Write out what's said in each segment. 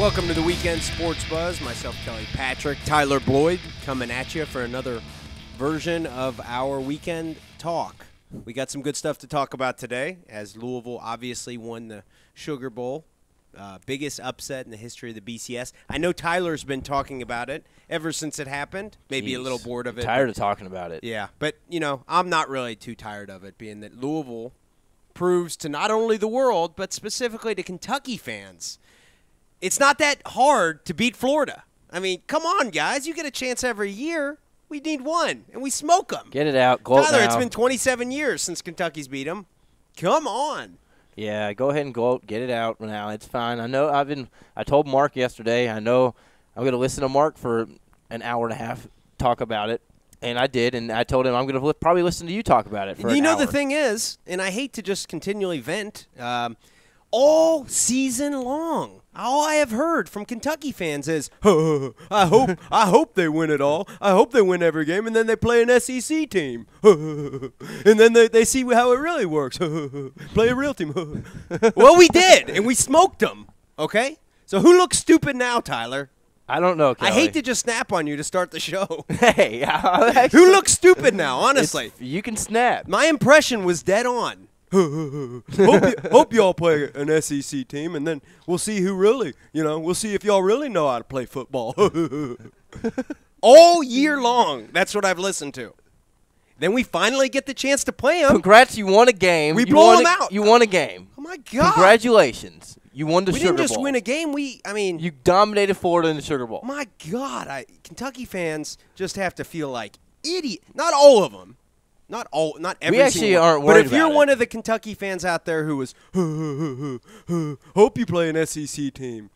Welcome to the Weekend Sports Buzz. Myself, Kelly Patrick, Tyler Bloyd, coming at you for another version of our weekend talk. We got some good stuff to talk about today, as Louisville obviously won the Sugar Bowl, biggest upset in the history of the BCS. I know Tyler's been talking about it ever since it happened. Maybe a little bored of it. Tired of talking about it. Yeah, but, you know, I'm not really too tired of it, being that Louisville proves to not only the world, but specifically to Kentucky fans, it's not that hard to beat Florida. I mean, come on, guys. You get a chance every year. We need one, and we smoke them. Get it out. Gloat Tyler, now. it's been 27 years since Kentucky's beat them. Come on. Yeah, go ahead and gloat. Get it out now. It's fine. I know I told Mark yesterday, I know I'm going to listen to Mark for an hour and a half, talk about it. And I did, and I told him I'm going to probably listen to you talk about it for an hour. The thing is, and I hate to just continually vent, all season long, all I have heard from Kentucky fans is, I hope they win it all. I hope they win every game, and then they play an SEC team. And then they see how it really works. Play a real team. Well, we did, and we smoked them, okay? So who looks stupid now, Tyler? I don't know, Kelly. I hate to just snap on you to start the show. Hey. Who looks stupid now, honestly? You can snap. My impression was dead on. hope y'all play an SEC team, and then we'll see who really, we'll see if y'all really know how to play football. All year long, that's what I've listened to. Then we finally get the chance to play them. Congrats, you won a game. We blow them out. You won a game. Oh, my God. Congratulations. You won the Sugar Bowl. We didn't just win a game. You dominated Florida in the Sugar Bowl. My God. Kentucky fans just have to feel like idiots. Not all of them. Not every We actually aren't worried about it. But if you're one of the Kentucky fans out there who was, hope you play an SEC team.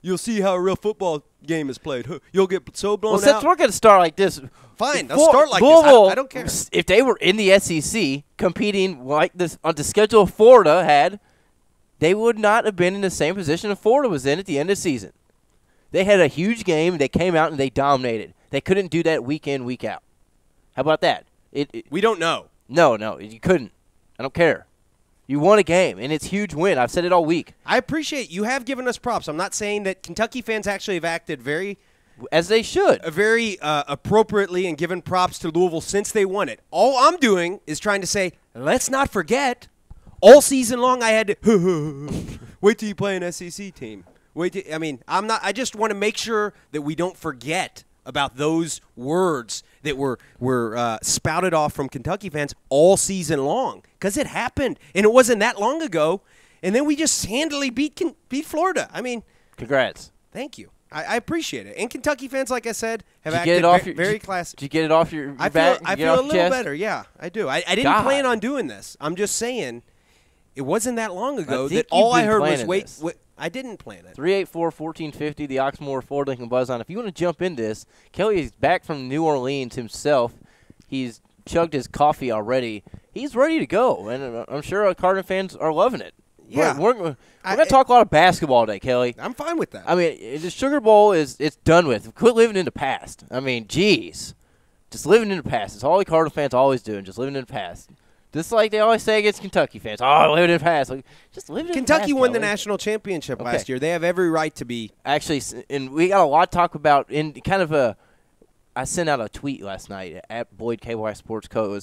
You'll see how a real football game is played. You'll get so blown out. Well, since we're going to start like this. Fine, I'll start like this. I don't care. If they were in the SEC competing like this on the schedule Florida had, they would not have been in the same position that Florida was in at the end of the season. They had a huge game. They came out and they dominated. They couldn't do that week in, week out. How about that? We don't know. No, you couldn't. I don't care. You won a game, and it's a huge win. I've said it all week. I appreciate you have given us props. I'm not saying that Kentucky fans actually have acted very as they should, very appropriately and given props to Louisville since they won it. All I'm doing is trying to say, let's not forget, all season long I had to wait till you play an SEC team. I just want to make sure that we don't forget about those words that were spouted off from Kentucky fans all season long, because it happened, and it wasn't that long ago, and then we just handily beat Florida. I mean, congrats. Thank you. I appreciate it. And Kentucky fans, like I said, have acted very classy. Did you get it off your back? I feel a little better, yeah, I do. I didn't plan on doing this. I'm just saying it wasn't that long ago that all I heard was, wait, I didn't plan it. 384-1450, the Oxmoor Ford Lincoln Buzz on. If you want to jump into this, Kelly is back from New Orleans himself. He's chugged his coffee already. He's ready to go, and I'm sure our Cardinal fans are loving it. Yeah. We're going to talk a lot of basketball today, Kelly. I'm fine with that. I mean, the Sugar Bowl it's done with. Quit living in the past. I mean, geez. Just living in the past. It's all the Cardinal fans always doing, just living in the past. Just like they always say against Kentucky fans. Oh, living in the past. Just living in the past. Kentucky won the national championship last year. They have every right to be. Actually, and we got a lot to talk about in kind of I sent out a tweet last night at KentuckySports.co.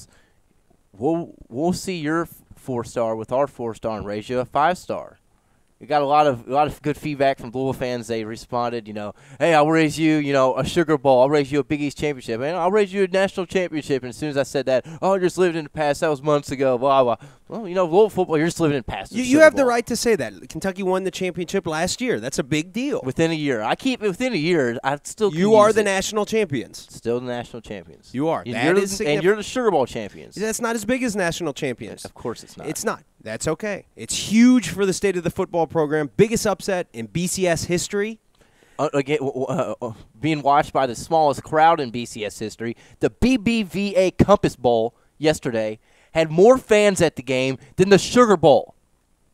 We'll see your 4-star with our 4-star and raise you a 5-star. We got a lot of good feedback from Louisville fans. They responded, hey, I'll raise you, a Sugar Bowl. I'll raise you a Big East championship. And I'll raise you a national championship. And as soon as I said that, you're just living in the past. That was months ago, blah, blah. Well, Louisville football, you're just living in the past. You have the right to say that. Kentucky won the championship last year. That's a big deal. Within a year. I keep it within a year. I still You are the national champions. Still the national champions. You are. And you're the Sugar Bowl champions. That's not as big as national champions. Of course it's not. It's not. That's okay. It's huge for the state of the football program. Biggest upset in BCS history. Being watched by the smallest crowd in BCS history. The BBVA Compass Bowl yesterday had more fans at the game than the Sugar Bowl.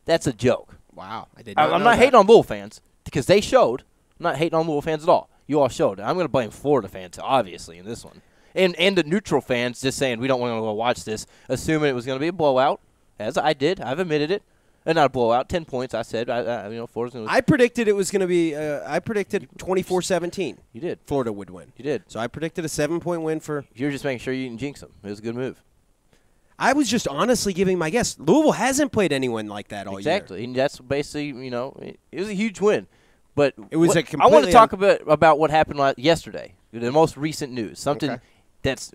That's a joke. Wow. I'm not hating on Louisville fans because they showed. I'm not hating on Louisville fans at all. You all showed. I'm going to blame Florida fans, obviously, in this one. And the neutral fans just saying we don't want to go watch this, assuming it was going to be a blowout, as I did. I've admitted it. Not a blowout. 10 points. I said. Florida's going to. I predicted it was going to be. I predicted 24-17. You did. Florida would win. You did. So I predicted a 7-point win for. You're just making sure you didn't jinx them. It was a good move. I was just honestly giving my guess. Louisville hasn't played anyone like that all year. Exactly, and that's basically it was a huge win. But it was I want to talk about what happened yesterday. The most recent news, something that's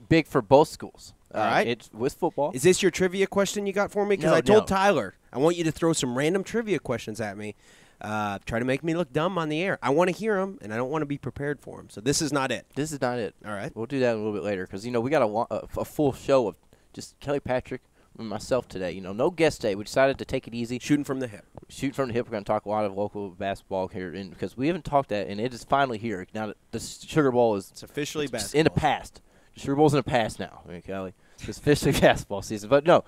big for both schools. All right. It's with football. Is this your trivia question you got for me? Because I told Tyler, I want you to throw some random trivia questions at me. Try to make me look dumb on the air. I want to hear them, and I don't want to be prepared for them. So this is not it. This is not it. All right. We'll do that a little bit later because, we got a full show of just Kelly Patrick and myself today. No guest day. We decided to take it easy. Shooting from the hip. We're going to talk a lot of local basketball here because we haven't talked that, and it is finally here. Now, the Sugar Bowl is officially basketball. In the past. The Sugar Bowl's in the past now, Kelly. It's officially basketball season. But no,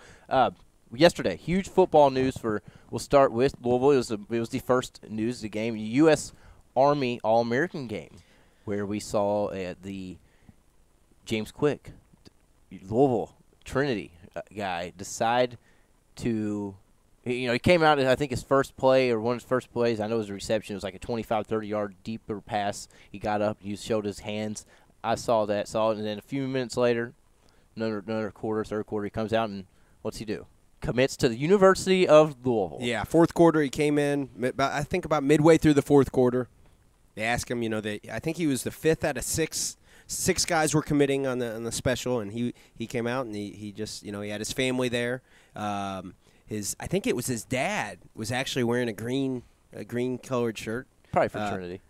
yesterday, huge football news we'll start with Louisville. It was the first news of the game, U.S. Army All-American game, where we saw the James Quick, Louisville Trinity guy, decide to he came out, I think his first play or one of his first plays, I know it was a reception. It was like a 25, 30-yard deeper pass. He got up, he showed his hands. I saw it, and then a few minutes later, another third quarter, he comes out, and what's he do? Commits to the University of Louisville. Yeah, fourth quarter he came in, I think about midway through the fourth quarter. They asked him, I think he was the fifth out of six. 6 guys were committing on the special, and he came out, and he just, he had his family there. I think it was his dad was actually wearing a green colored shirt. Probably for Trinity.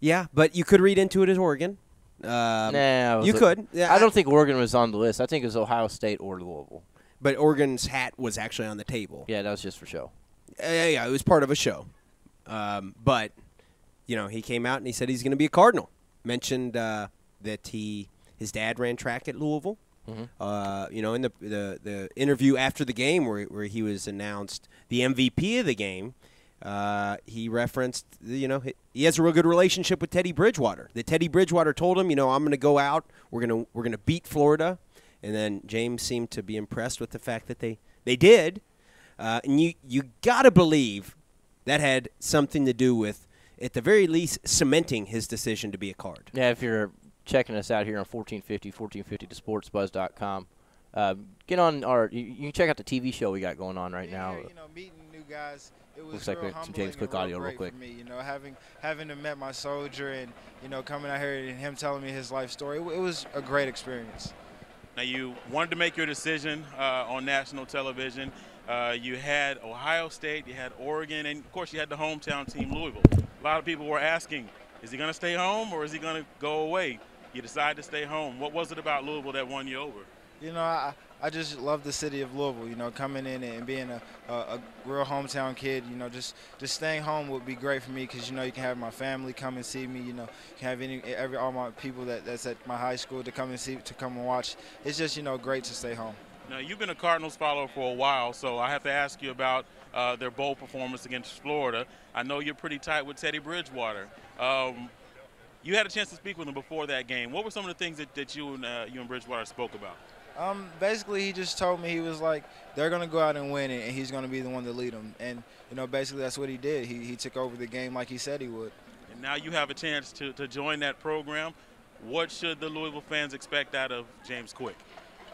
Yeah, but you could read into it as Oregon. You could. Yeah, I don't think Oregon was on the list. I think it was Ohio State or Louisville. But Oregon's hat was actually on the table. Yeah, that was just for show. Yeah, it was part of a show. But, he came out and he said he's going to be a Cardinal. Mentioned that his dad ran track at Louisville. Mm-hmm. In the interview after the game where he was announced the MVP of the game, he referenced, he has a real good relationship with Teddy Bridgewater. That Teddy Bridgewater told him, I'm going to go out, we're going to beat Florida, and then James seemed to be impressed with the fact that they did, and you got to believe that had something to do with, at the very least, cementing his decision to be a Card. Yeah, if you're checking us out here on 1450tosportsbuzz.com, get on you can check out the TV show we got going on right now. Meeting new guys. It was looks like we have some James Quick audio real quick. For me, having to met my soldier and coming out here and him telling me his life story, it was a great experience. Now you wanted to make your decision on national television. You had Ohio State, you had Oregon, and of course you had the hometown team, Louisville. A lot of people were asking, is he going to stay home or is he going to go away? You decided to stay home. What was it about Louisville that won you over? I just love the city of Louisville. Coming in and being a real hometown kid. Just staying home would be great for me because you can have my family come and see me. You can have all my people that's at my high school to come and watch. It's just great to stay home. Now you've been a Cardinals follower for a while, so I have to ask you about their bowl performance against Florida. I know you're pretty tight with Teddy Bridgewater. You had a chance to speak with him before that game. What were some of the things that you and Bridgewater spoke about? Basically, he just told me, he was like, they're going to go out and win it, and he's going to be the one to lead them. And, basically that's what he did. He took over the game like he said he would. And now you have a chance to join that program. What should the Louisville fans expect out of James Quick?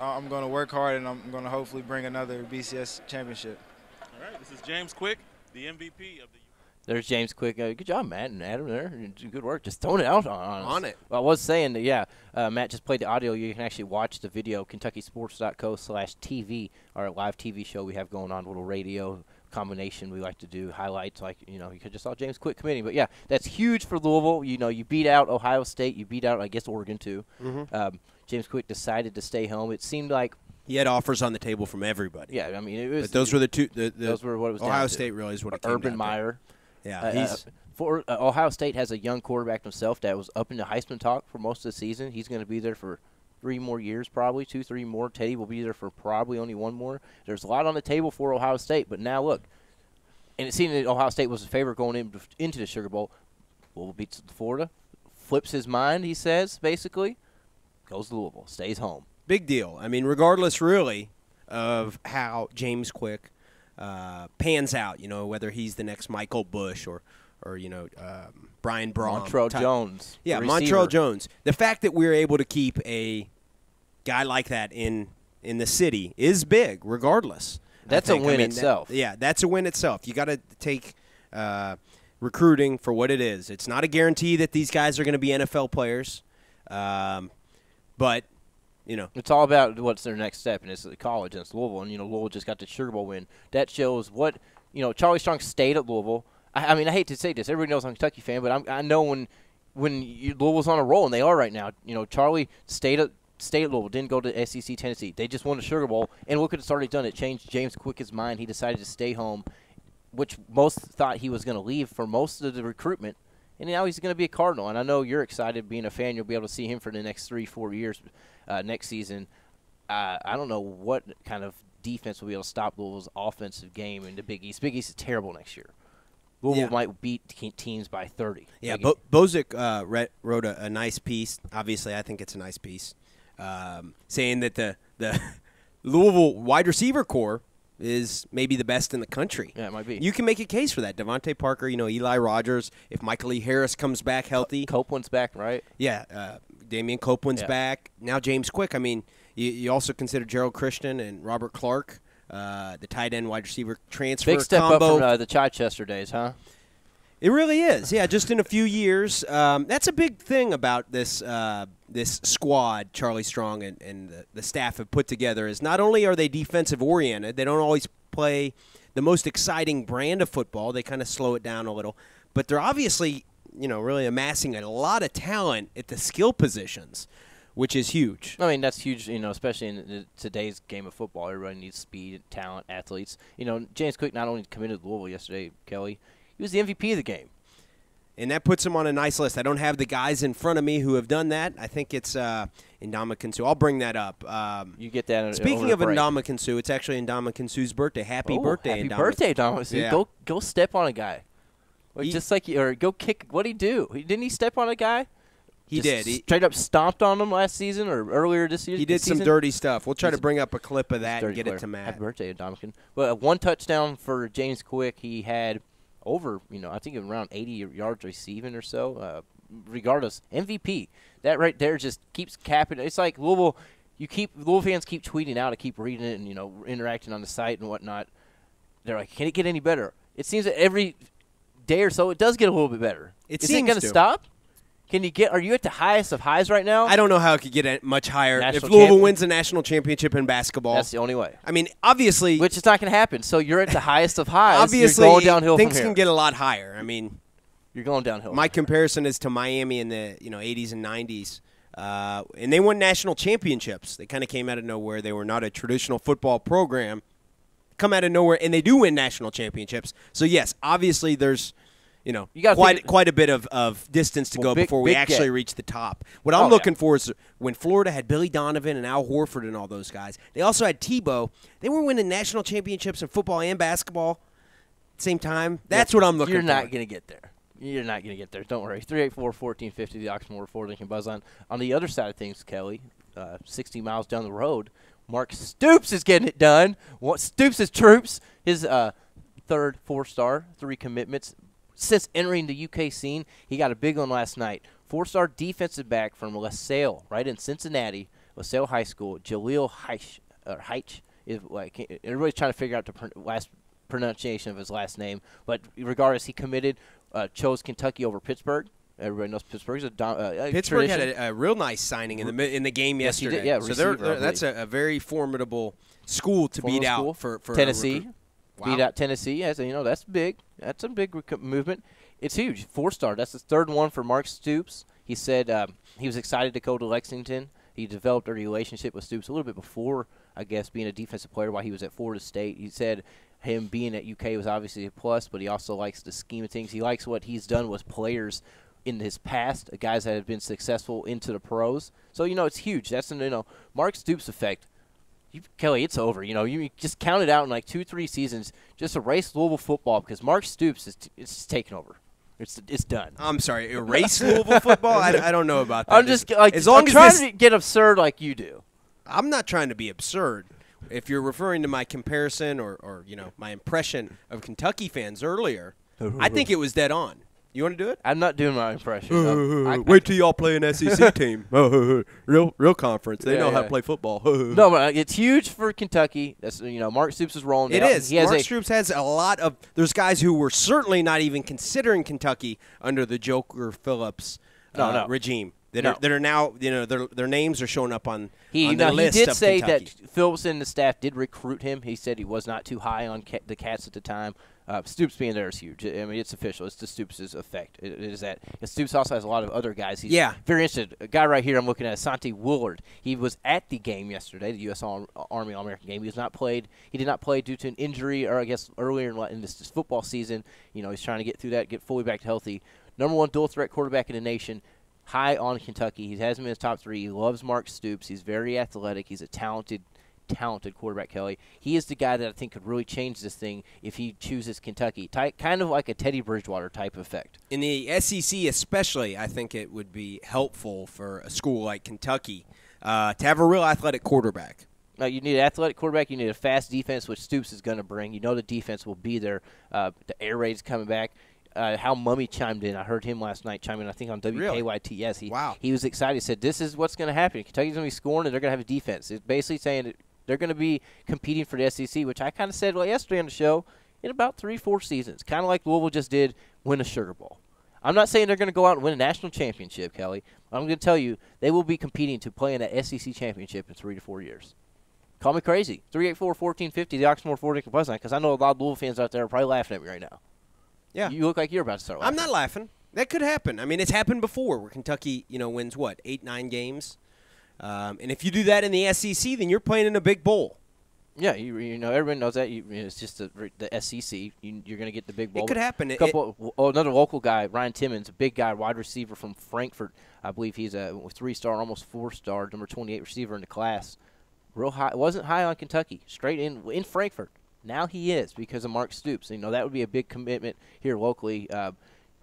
I'm going to work hard, and I'm going to hopefully bring another BCS championship. All right, this is James Quick, the MVP of the There's James Quick. Good job, Matt and Adam there. Good work. Just throwing it out on it. Well, I was saying that, Matt just played the audio. You can actually watch the video, KentuckySports.co/TV, our live TV show we have going on, a little radio combination we like to do, highlights like, you just saw James Quick committing. But, yeah, that's huge for Louisville. You beat out Ohio State. You beat out, I guess, Oregon too. Mm-hmm. James Quick decided to stay home. It seemed like he had offers on the table from everybody. Yeah, I mean, it was. But those were the two. Those were what it was. Ohio State really is what it came Urban down Meyer. To. Yeah, Ohio State has a young quarterback himself that was up in the Heisman talk for most of the season. He's going to be there for 3 more years, probably 2-3 more. Teddy will be there for probably only 1 more. There's a lot on the table for Ohio State, but now look, and it seemed that Ohio State was a favorite going into the Sugar Bowl. Louisville beats Florida, flips his mind. He says basically, goes to Louisville, stays home. Big deal. I mean, regardless really of how James Quick pans out. Whether he's the next Michael Bush or Brian Braun. Montrell Jones. Yeah, Montrell Jones. The fact that we're able to keep a guy like that in the city is big, regardless. That's a win itself. That's a win itself. You got to take recruiting for what it is. It's not a guarantee that these guys are going to be NFL players, but it's all about what's their next step, and it's college, and it's Louisville, and Louisville just got the Sugar Bowl win. That shows what Charlie Strong stayed at Louisville. I mean, I hate to say this. Everybody knows I'm a Kentucky fan, but I know when Louisville's on a roll, and they are right now. Charlie stayed at Louisville, didn't go to SEC Tennessee. They just won the Sugar Bowl, and look what it's already done. It changed James Quick's mind. He decided to stay home, which most thought he was going to leave for most of the recruitment, and now he's going to be a Cardinal. And I know you're excited being a fan. You'll be able to see him for the next 3-4 years next season. I don't know what kind of defense will be able to stop Louisville's offensive game in the Big East. Big East is terrible next year. Louisville might beat teams by 30. Yeah, Bozic wrote a nice piece. Obviously, I think it's a nice piece, saying that the Louisville wide receiver core is maybe the best in the country. Yeah, it might be. You can make a case for that. Devontae Parker, Eli Rogers. If Michael E. Harris comes back healthy. Copeland's back, right? Yeah, Damian Copeland's back. Now James Quick. I mean, you also consider Gerald Christian and Robert Clark. The tight end wide receiver transfer big step combo. up from the Chichester days, huh? It really is. Yeah, just in a few years. That's a big thing about this this squad Charlie Strong and the staff have put together is not only are they defensive oriented, they don't always play the most exciting brand of football. They kind of slow it down a little, but they're obviously really amassing a lot of talent at the skill positions, which is huge. I mean, that's huge, especially in today's game of football. Everybody needs speed, talent, athletes. James Quick not only committed to Louisville yesterday, Kelly, he was the MVP of the game. And that puts him on a nice list. I don't have the guys in front of me who have done that. I think it's Ndamukong Suh. I'll bring that up. You get that. Speaking of Ndamukong Suh, it's actually Ndamukong Suh's birthday. Happy birthday, Ndamukong. Happy birthday, Ndamukong Suh. Yeah. Go step on a guy. Or go kick. What'd he do? Didn't he step on a guy? He did. He straight up stomped on him last season or earlier this year. He did some dirty stuff. We'll try to bring up a clip of that and get it to Matt. Happy birthday, Ndamukong. But one touchdown for James Quick. He had over, I think around 80 yards receiving or so. Regardless, MVP. That right there just keeps capping. It's like Louisville. Louisville fans keep tweeting out. I keep reading it and interacting on the site and whatnot. They're like, can it get any better? It seems that every day or so it does get a little bit better. Is it going to stop? Are you at the highest of highs right now? I don't know how it could get much higher. National if Louisville wins the national championship in basketball, that's the only way. I mean, obviously, which is not going to happen. So you're at the highest of highs. Obviously, you're going downhill things from here. Can get a lot higher. I mean, you're going downhill. My comparison is to Miami in the 80s and 90s, and they won national championships. They kind of came out of nowhere. They were not a traditional football program. Come out of nowhere, and they do win national championships. So yes, obviously there's quite a bit of distance to go before we actually reach the top. What I'm looking for is when Florida had Billy Donovan and Al Horford and all those guys. They also had Tebow. They were winning national championships in football and basketball at the same time. That's what I'm looking for. You're not going to get there. You're not going to get there. Don't worry. 384-1450, the Oxmoor Ford Lincoln Buzzon. On the other side of things, Kelly, 60 miles down the road, Mark Stoops is getting it done. Stoops' troops, his third 4-star, 3 commitments. Since entering the UK scene, he got a big one last night. 4-star defensive back from LaSalle, right in Cincinnati, LaSalle High School. Jaleel Heich is everybody's trying to figure out the last pronunciation of his last name. But regardless, he committed, chose Kentucky over Pittsburgh. Everybody knows Pittsburgh's a Pittsburgh had a real nice signing in the game yesterday. Yeah, so that's a very formidable school to beat out for Tennessee. Wow. Beat out Tennessee. That's big. That's a big movement. It's huge. 4-star. That's the third one for Mark Stoops. He said he was excited to go to Lexington. He developed a relationship with Stoops a little bit before, I guess, being a defensive player while he was at Florida State. He said him being at UK was obviously a plus, but he also likes the scheme of things. He likes what he's done with players in his past, guys that have been successful into the pros. So, it's huge. That's Mark Stoops effect. Kelly, it's over. You just count it out in like 2-3 seasons. Just erase Louisville football because Mark Stoops is just taking over. It's done. I'm sorry, erase Louisville football? I don't know about that. I'm just trying to get absurd like you do. I'm not trying to be absurd. if you're referring to my comparison or my impression of Kentucky fans earlier, I think it was dead on. You want to do it? I'm not doing my impression. Wait till y'all play an SEC team. Real conference. They know how to yeah. play football. No, but it's huge for Kentucky. That's Mark Stoops is rolling. It is. Mark Stoops has a lot of – there's guys who were certainly not even considering Kentucky under the Joker Phillips regime that are now – their names are showing up on the list He did of say Kentucky. that Phillips and the staff did recruit him. He said he was not too high on the Cats at the time. Stoops being there is huge. I mean, it's official. It's the Stoops' effect. It is that. And Stoops also has a lot of other guys. He's very interested. A guy right here I'm looking at, Asante Woolard. He was at the game yesterday, the U.S. Army All-American game. He did not play due to an injury, or I guess earlier in this football season. He's trying to get through that, get fully back healthy. Number one dual-threat quarterback in the nation. High on Kentucky. He has him in his top 3. He loves Mark Stoops. He's very athletic. He's a talented quarterback, Kelly. He is the guy that I think could really change this thing if he chooses Kentucky. Kind of like a Teddy Bridgewater type effect. In the SEC especially, I think it would be helpful for a school like Kentucky to have a real athletic quarterback. You need an athletic quarterback. You need a fast defense, which Stoops is going to bring. The defense will be there. The air raid's coming back. How Mummy chimed in. I heard him last night chime in, I think, on WKYT. Really? Yes, he was excited. He said, this is what's going to happen. Kentucky's going to be scoring, and they're going to have a defense. It's basically saying that they're going to be competing for the SEC, which I kind of said yesterday on the show, in about 3-4 seasons. Kind of like Louisville just did, win a Sugar Bowl. I'm not saying they're going to go out and win a national championship, Kelly. I'm going to tell you, they will be competing to play in that SEC championship in 3 to 4 years. Call me crazy. 384-1450, the Oxmoor Ford Lincoln Plus line, because I know a lot of Louisville fans out there are probably laughing at me right now. Yeah. You look like you're about to start laughing. I'm not laughing. That could happen. I mean, it's happened before where Kentucky, wins, 8-9 games? And if you do that in the SEC, then you're playing in a big bowl. Yeah, everyone knows that. It's just the SEC. You're going to get the big bowl. It could happen. Another local guy, Ryan Timmons, a big guy, wide receiver from Frankfurt. I believe he's a 3-star, almost 4-star, number 28 receiver in the class. Real high. Wasn't high on Kentucky. Straight in Frankfurt. Now he is because of Mark Stoops. That would be a big commitment here locally. There's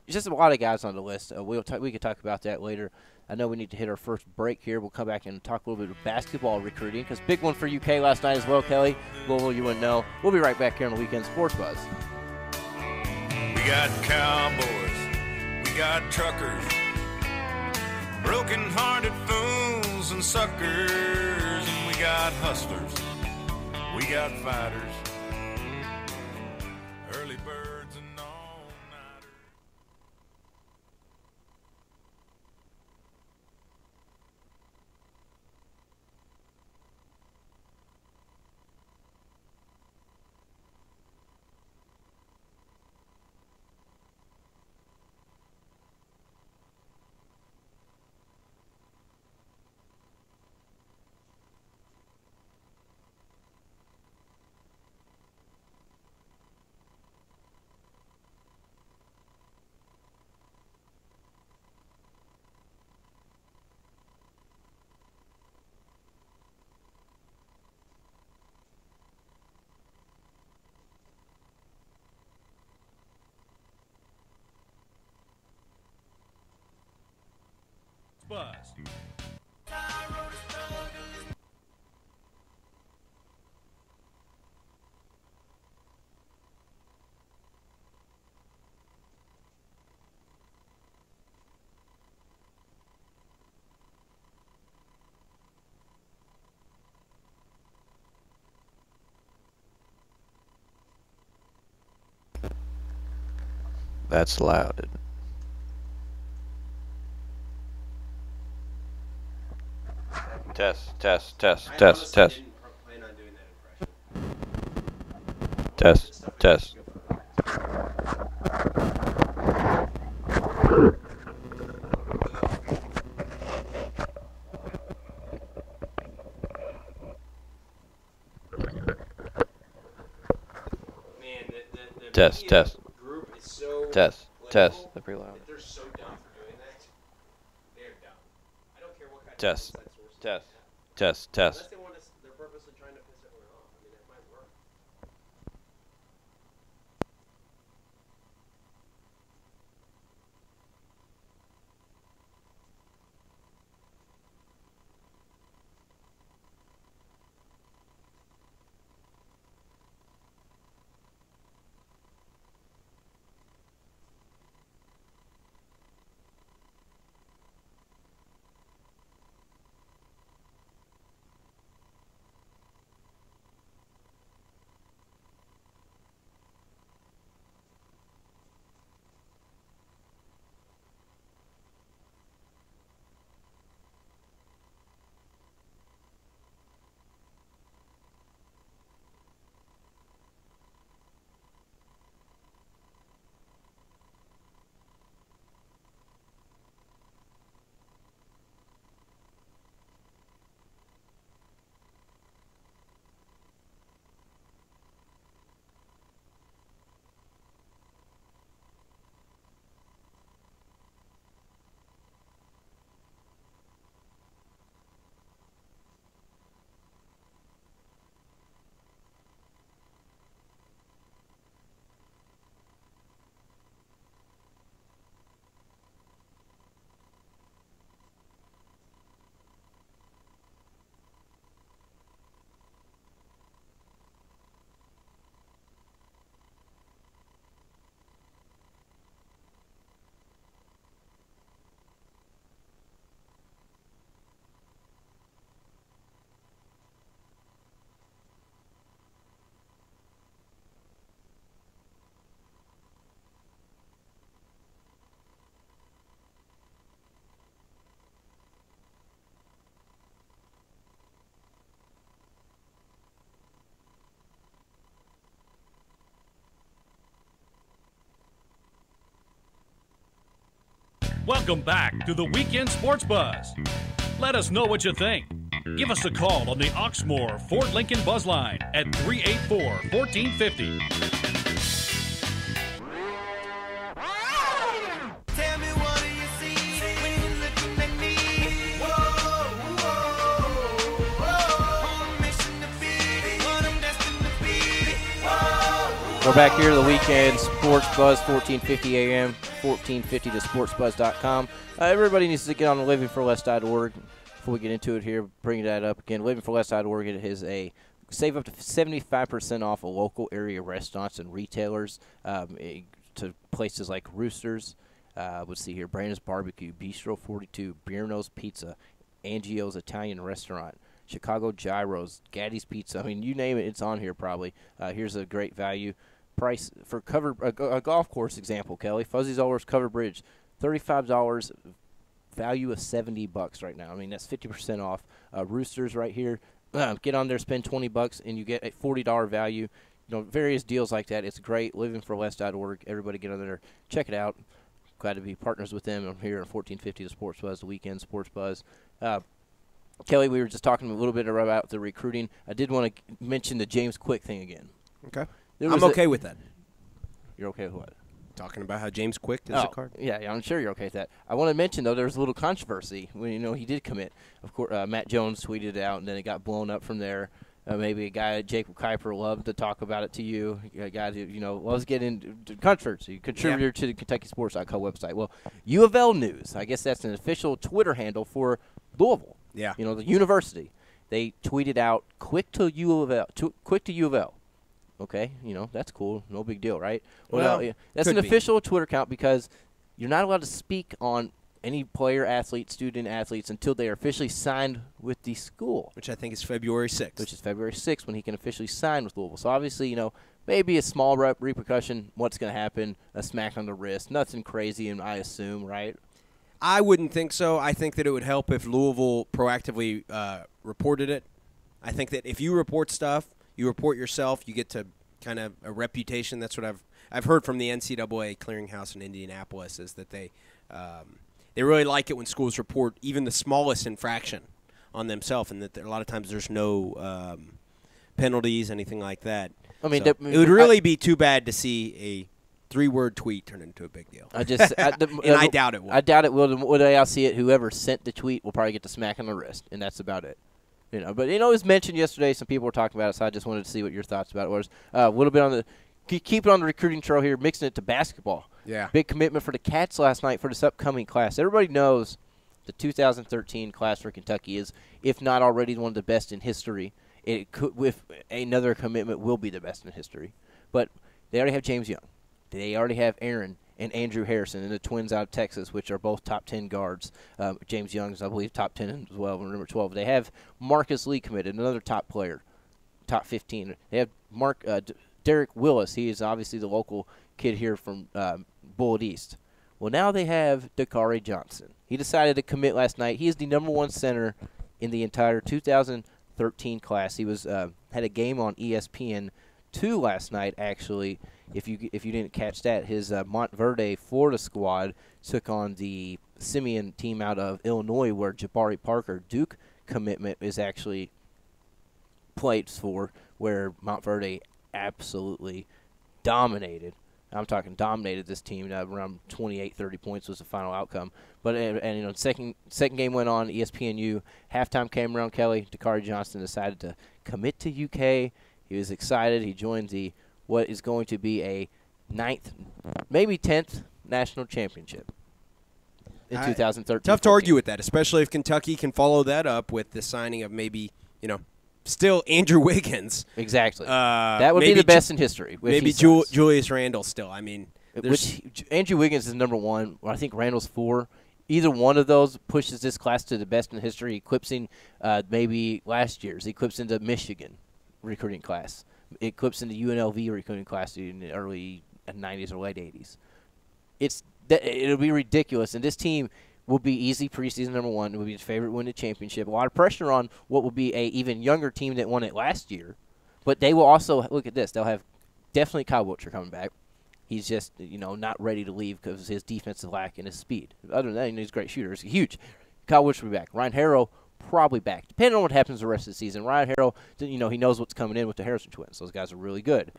just a lot of guys on the list. We could talk about that later. I know we need to hit our first break here. We'll come back and talk a little bit of basketball recruiting because big one for UK last night as well, Kelly. Louisville, you wouldn't know. We'll be right back here on the Weekend Sports Buzz. We got cowboys. We got truckers. Broken-hearted fools and suckers. And we got hustlers. We got fighters. Early birds and all-nighters. Buzz. That's loud. Test. Test. Test. Group is so Test. political. They're pretty loud. They're so dumb for doing that. They're dumb. I don't care what kind Test. of source. Test. Unless they want us, they're purposely trying to piss everyone off. I mean, that might work. Welcome back to the Weekend Sports Buzz. Let us know what you think. Give us a call on the Oxmoor Ford Lincoln Buzz Line at 384-1450. Tell me, what do you see when you're looking at me? Whoa, whoa, whoa. On a mission to be what I'm destined to be. Whoa. We're back here to the Weekend Sports Buzz, 1450 a.m., 1450 to sportsbuzz.com. Everybody needs to get on livingforless.org. Before we get into it here, bring that up again. Livingforless.org is a save up to 75% off of local area restaurants and retailers to places like Roosters. Let's see here, Brandon's Barbecue, Bistro 42, Birno's Pizza, Angio's Italian Restaurant, Chicago Gyros, Gaddy's Pizza. I mean, you name it, it's on here probably. Here's a great value. Price for a golf course example, Kelly. Fuzzy Zollers Cover Bridge, $35, value of $70 right now. I mean, that's 50% off. Roosters right here. Get on there, spend $20, and you get a $40 value. You know, various deals like that. It's great. Livingforless.org. Everybody get on there, check it out. Glad to be partners with them. I'm here at 1450 the Sports Buzz, the Weekend Sports Buzz. Kelly, we were just talking a little bit about the recruiting. I did want to mention the James Quick thing again. Okay. I'm okay with that. You're okay with what? Talking about how James Quick is a card. Yeah, I'm sure you're okay with that. I want to mention, though, there was a little controversy when, he did commit. Of course, Matt Jones tweeted it out, and then it got blown up from there. Maybe a guy, Jacob Kuiper, loved to talk about it to you. A guy who, loves getting controversy, contributor to the KentuckySports.co website. Well, U of L News, I guess that's an official Twitter handle for Louisville. Yeah. The university. They tweeted out, quick to U of L. Okay, that's cool. No big deal, right? Well, that's an official Twitter account because you're not allowed to speak on any player, athlete, student athletes until they are officially signed with the school. Which I think is February 6th. Which is February 6th when he can officially sign with Louisville. So obviously, maybe a small repercussion, what's going to happen, a smack on the wrist, nothing crazy, and I assume, right? I wouldn't think so. I think that it would help if Louisville proactively reported it. I think that if you report stuff, you report yourself, you get to kind of a reputation. That's what I've heard from the NCAA clearinghouse in Indianapolis, is that they really like it when schools report even the smallest infraction on themselves, and that a lot of times there's no penalties, anything like that. I mean, it would really be too bad to see a 3-word tweet turn into a big deal. I doubt it will. I doubt it will. The way I see it, whoever sent the tweet will probably get the smack on the wrist, and that's about it. But it was mentioned yesterday. Some people were talking about it, so I just wanted to see what your thoughts about it was. A little bit on keep it on the recruiting trail here, mixing it to basketball. Yeah. Big commitment for the Cats last night for this upcoming class. Everybody knows the 2013 class for Kentucky is, if not already, one of the best in history. It could, with another commitment, will be the best in history. But they already have James Young. They already have Aaron and Andrew Harrison and the twins out of Texas, which are both top 10 guards. James Young's, I believe, top 10 as well, number 12. They have Marcus Lee committed, another top player, top 15. They have Derek Willis. He is obviously the local kid here from Bullitt East. Well, now they have Dakari Johnson. He decided to commit last night. He is the number 1 center in the entire 2013 class. He was had a game on ESPN2 last night, actually. If you didn't catch that, his Montverde, Florida squad took on the Simeon team out of Illinois, where Jabari Parker, Duke commitment, is actually played for, where Montverde absolutely dominated. I'm talking dominated this team. Around 28, 30 points was the final outcome. But second game went on, ESPNU. Halftime came around, Kelly. Dakari Johnson decided to commit to UK. He was excited. He joined what is going to be a 9th, maybe 10th national championship in 2013. Tough to argue with that, especially if Kentucky can follow that up with the signing of maybe, still Andrew Wiggins. Exactly. That would be the best in history. Maybe Julius Randle still. I mean, Andrew Wiggins is number 1. I think Randle's 4. Either one of those pushes this class to the best in history, eclipsing maybe last year's, eclipsing the Michigan recruiting class. Eclipsing the UNLV recruiting class in the early 90s or late 80s. It'll be ridiculous, and this team will be easy preseason number 1. It will be his favorite win the championship. A lot of pressure on what will be a even younger team that won it last year, but they will also look at this. They'll have definitely Kyle Wiltshire coming back. He's just not ready to leave because of his defensive lack and his speed. Other than that, he's a great shooter. He's huge. Kyle Wish will be back. Ryan Harrow probably back, depending on what happens the rest of the season. Ryan Harrow, he knows what's coming in with the Harrison twins. Those guys are really good.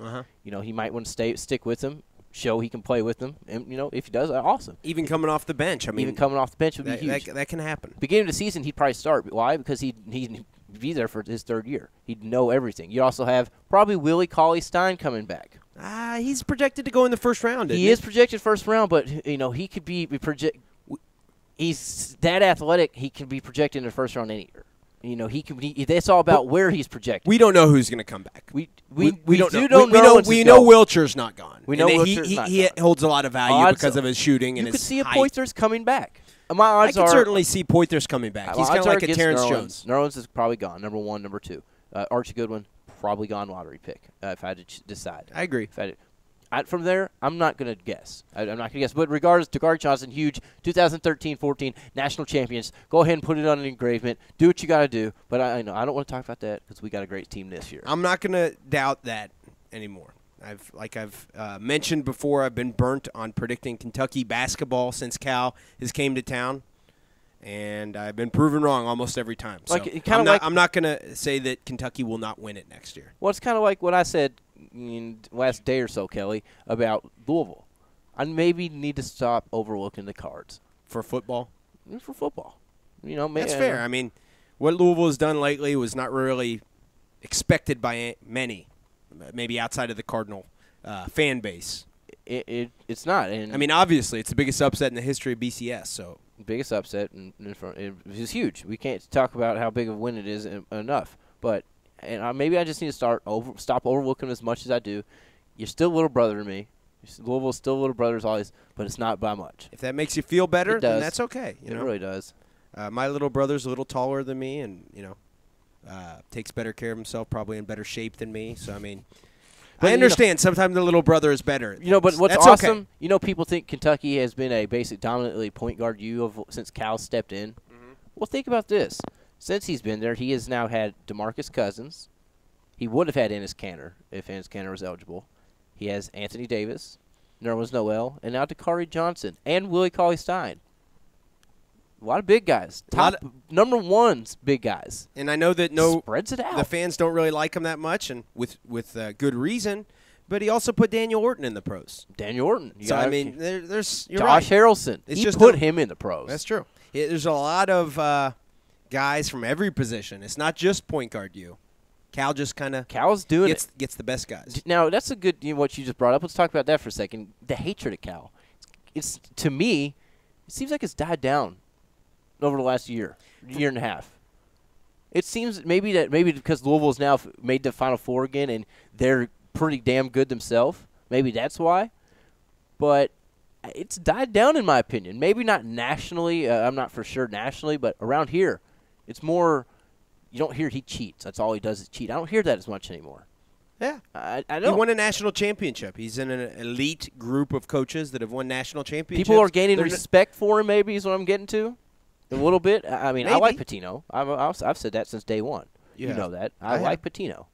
He might want to stick with them, show he can play with them, and if he does, awesome. Even coming off the bench, even coming off the bench would be huge. That can happen. Beginning of the season, he'd probably start. Why? Because he'd be there for his third year. He'd know everything. You also have probably Willie Cauley-Stein coming back. He's projected to go in the first round. He is projected first round, but he could be projected. He's that athletic. He can be projected in the first round any year. He can be. That's all about where he's projected. We don't know who's going to come back. We don't know. We know Wilcher's not gone. We know he holds a lot of value because of his shooting and his height. You could see a Poitras coming back. My odds I could certainly see Poitras coming back. He's kind of like a Terrence Jones. Nerlens is probably gone. Number 1, number 2. Archie Goodwin probably gone lottery pick. If I had to decide, I agree. From there, I'm not going to guess. I'm not going to guess. But regardless, Dakari Johnson, huge 2013-14 national champions. Go ahead and put it on an engravement. Do what you got to do. But I don't want to talk about that because we got a great team this year. I'm not going to doubt that anymore. I've mentioned before, I've been burnt on predicting Kentucky basketball since Cal has came to town, and I've been proven wrong almost every time. So I'm not going to say that Kentucky will not win it next year. Well, it's kind of like what I said last day or so, Kelly, about Louisville. I maybe need to stop overlooking the cards for football. For football, that's fair. I mean, what Louisville has done lately was not really expected by many. Maybe outside of the Cardinal fan base. It's not. And I mean, obviously, it's the biggest upset in the history of BCS. So biggest upset, and it is huge. We can't talk about how big of a win it is enough. But maybe I just need to stop overlooking as much as I do. You're still a little brother to me. Louisville's still a little brother always, but it's not by much. If that makes you feel better, then that's okay. It really does. My little brother's a little taller than me, and takes better care of himself, probably in better shape than me. So, I mean, I understand sometimes the little brother is better. But what's awesome, people think Kentucky has been a basic dominantly point guard since Cal stepped in. Mm-hmm. Well, think about this. Since he's been there, he has now had DeMarcus Cousins. He would have had Enes Kanter if Enes Kanter was eligible. He has Anthony Davis, Nerlens Noel, and now Dakari Johnson and Willie Cauley-Stein. A lot of big guys. Number one's big guys. And I know that spreads it out. The fans don't really like him that much, and with good reason. But he also put Daniel Orton in the pros. Daniel Orton. You're Josh right. Harrelson. He put him in the pros. That's true. There's a lot of guys from every position. It's not just point guard. Cal just kind of Cal's doing it. Gets the best guys. Now that's a good what you just brought up. Let's talk about that for a second. The hatred of Cal. It's to me, it seems like it's died down over the last year and a half. It seems maybe because Louisville's now made the Final Four again and they're pretty damn good themselves. Maybe that's why. But it's died down in my opinion. Maybe not nationally. I'm not for sure nationally, but around here, it's more. You don't hear he cheats. That's all he does is cheat. I don't hear that as much anymore. Yeah, I know. He won a national championship. He's in an elite group of coaches that have won national championships. People are gaining respect for him. Maybe is what I'm getting to. A little bit. I mean, maybe. I like Pitino. I've said that since day one. Yeah. You know that. I like Pitino.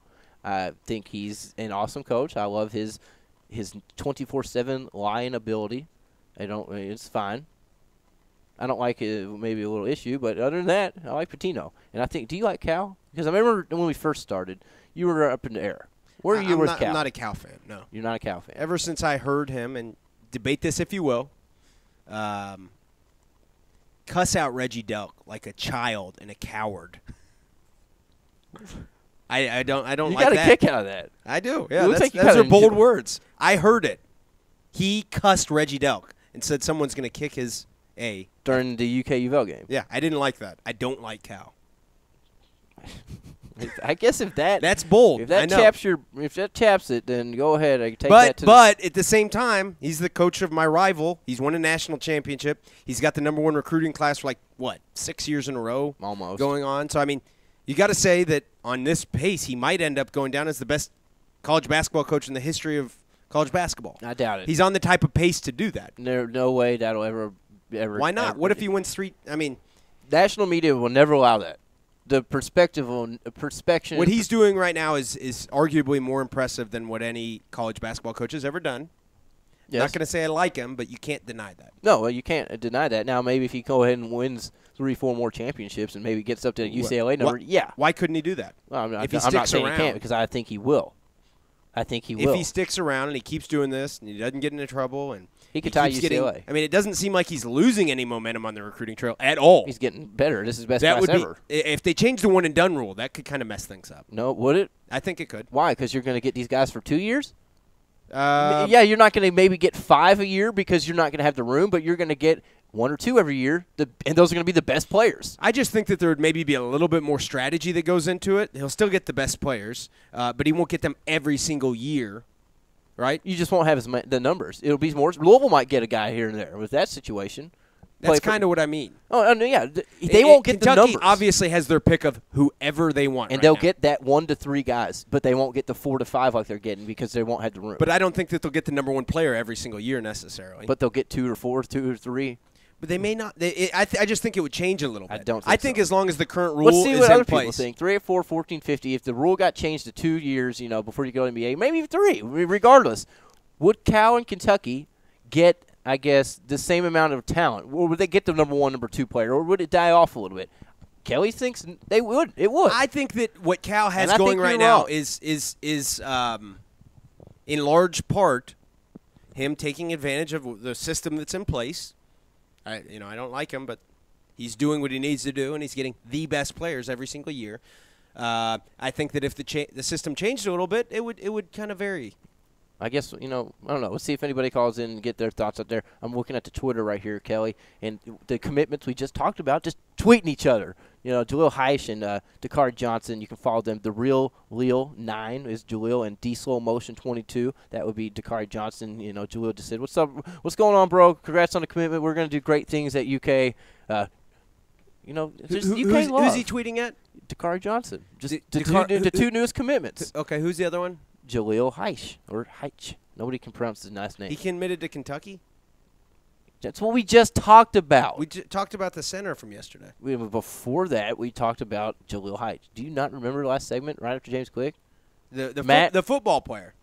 I think he's an awesome coach. I love his 24/7 lying ability. It's fine. I don't like it, maybe a little issue, but other than that, I like Pitino. And I think, do you like Cal? Because I remember when we first started, you were up in the air. Where are you with Cal? I'm not a Cal fan, no. You're not a Cal fan. Ever since I heard him, and debate this if you will, cuss out Reggie Delk like a child and a coward. I don't like that. You got a kick out of that. I do. Yeah, those are bold words. I heard it. He cussed Reggie Delk and said someone's going to kick his A. During the UK-UVL game. Yeah, I didn't like that. I don't like Cal. I guess that's bold. If that chaps it, then go ahead. I can take that that to But at the same time, he's the coach of my rival. He's won a national championship. He's got the #1 recruiting class for 6 years in a row almost going on. So I mean, you got to say that on this pace, he might end up going down as the best college basketball coach in the history of college basketball. I doubt it. He's on the type of pace to do that. There's no way that'll ever. Why not? What if he wins 3? I mean, national media will never allow that. The perspection. What he's doing right now is arguably more impressive than what any college basketball coach has ever done. Yes. Not going to say I like him, but you can't deny that. No, well, you can't deny that. Now, maybe if he go ahead and wins 3-4 more championships and maybe gets up to the UCLA number, yeah. Why couldn't he do that? Well, if he I'm not sticks saying around, he can't because I think he will. I think he will. If he sticks around and he keeps doing this and he doesn't get into trouble and he could tie keeps UCLA. I mean, it doesn't seem like he's losing any momentum on the recruiting trail at all. He's getting better. This is best that class would be, ever. If they change the one and done rule, that could kind of mess things up. No, would it? I think it could. Why? Because you're going to get these guys for 2 years? Yeah, you're not going to maybe get 5 a year because you're not going to have the room, but you're going to get 1 or 2 every year, and those are going to be the best players. I just think that there would maybe be a little bit more strategy that goes into it. He'll still get the best players, but he won't get them every single year, right? You just won't have the numbers. It'll be more. Louisville might get a guy here and there with that situation. That's kind of what I mean. Oh, yeah. They won't get Kentucky the numbers. obviously has their pick of whoever they want, and right they'll now. get that 1 to 3 guys, but they won't get the 4 to 5 like they're getting because they won't have the room. But I don't think that they'll get the number 1 player every single year necessarily. But they'll get 2 or 4, 2 or 3. But they may not. I just think it would change a little bit. I think so. As long as the current rule Let's see is what in other place. people think. 3 or 4, 14, 50. If the rule got changed to 2 years, before you go to the NBA, maybe even 3. Regardless, would Cal and Kentucky get, I guess, the same amount of talent, or would they get the number 1, number 2 player, or would it die off a little bit? Kelly thinks they would. It would. I think that what Cal has And I going think right you're now wrong. is in large part him taking advantage of the system that's in place. I don't like him, but he's doing what he needs to do, and he's getting the best players every single year. I think that if the system changed a little bit, it would kind of vary. I guess, I don't know. Let's see if anybody calls in and get their thoughts out there. I'm looking at the Twitter right here, Kelly, and the commitments we just talked about, just tweeting each other. Jaleel Heish and Dakar Johnson, you can follow them. The Real Leo 9 is Jaleel, and D-Slow Motion 22, that would be Dakar Johnson. Jaleel just said, what's up? What's going on, bro? Congrats on the commitment. We're going to do great things at UK. UK Who's love. he tweeting at? Dakar Johnson. Just Dakar- the two newest commitments. Okay, who's the other one? Jaleel Heish, or Heich. Nobody can pronounce his last name. He committed to Kentucky? That's what we just talked about. We talked about the center from yesterday. Before that, we talked about Jaleel Height. Do you not remember the last segment right after James Quick? The football player.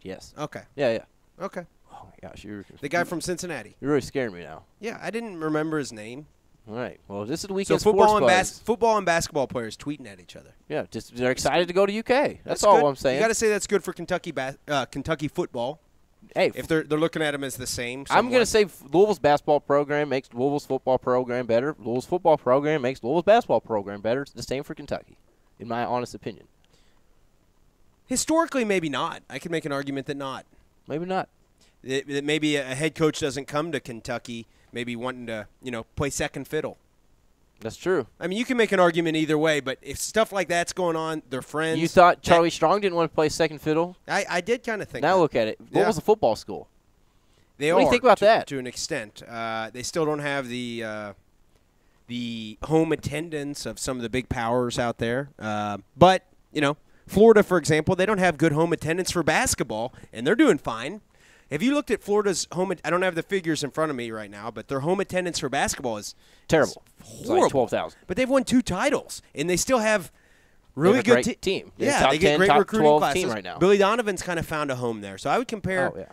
Yes. Okay. Yeah. Okay. Oh, my gosh. You're The guy from Cincinnati. You're really scaring me now. Yeah, I didn't remember his name. All right. Well, this is the So weekend football and basketball players tweeting at each other. Yeah, just they're excited to go to UK. That's good. all I'm saying. You got to say that's good for Kentucky football. Hey, if they're looking at them as the same. I'm going to say Louisville's basketball program makes Louisville's football program better. Louisville's football program makes Louisville's basketball program better. It's the same for Kentucky, in my honest opinion. Historically, maybe not. I could make an argument that not. Maybe not. That maybe a head coach doesn't come to Kentucky maybe wanting to, play second fiddle. That's true. I mean, you can make an argument either way, but if stuff like that's going on, they're friends. You thought Charlie Strong didn't want to play second fiddle? I did kind of think now that. Look at it. Louisville's a football school. They what do you think about that? To an extent. They still don't have the home attendance of some of the big powers out there. But, Florida, for example, they don't have good home attendance for basketball, and they're doing fine. Have you looked at Florida's home – I don't have the figures in front of me right now, but their home attendance for basketball is terrible. Horrible. It's like 12,000. But they've won 2 titles, and they still have really good team. Yeah, they get great recruiting 12 classes. team right now. Billy Donovan's kind of found a home there. So I would compare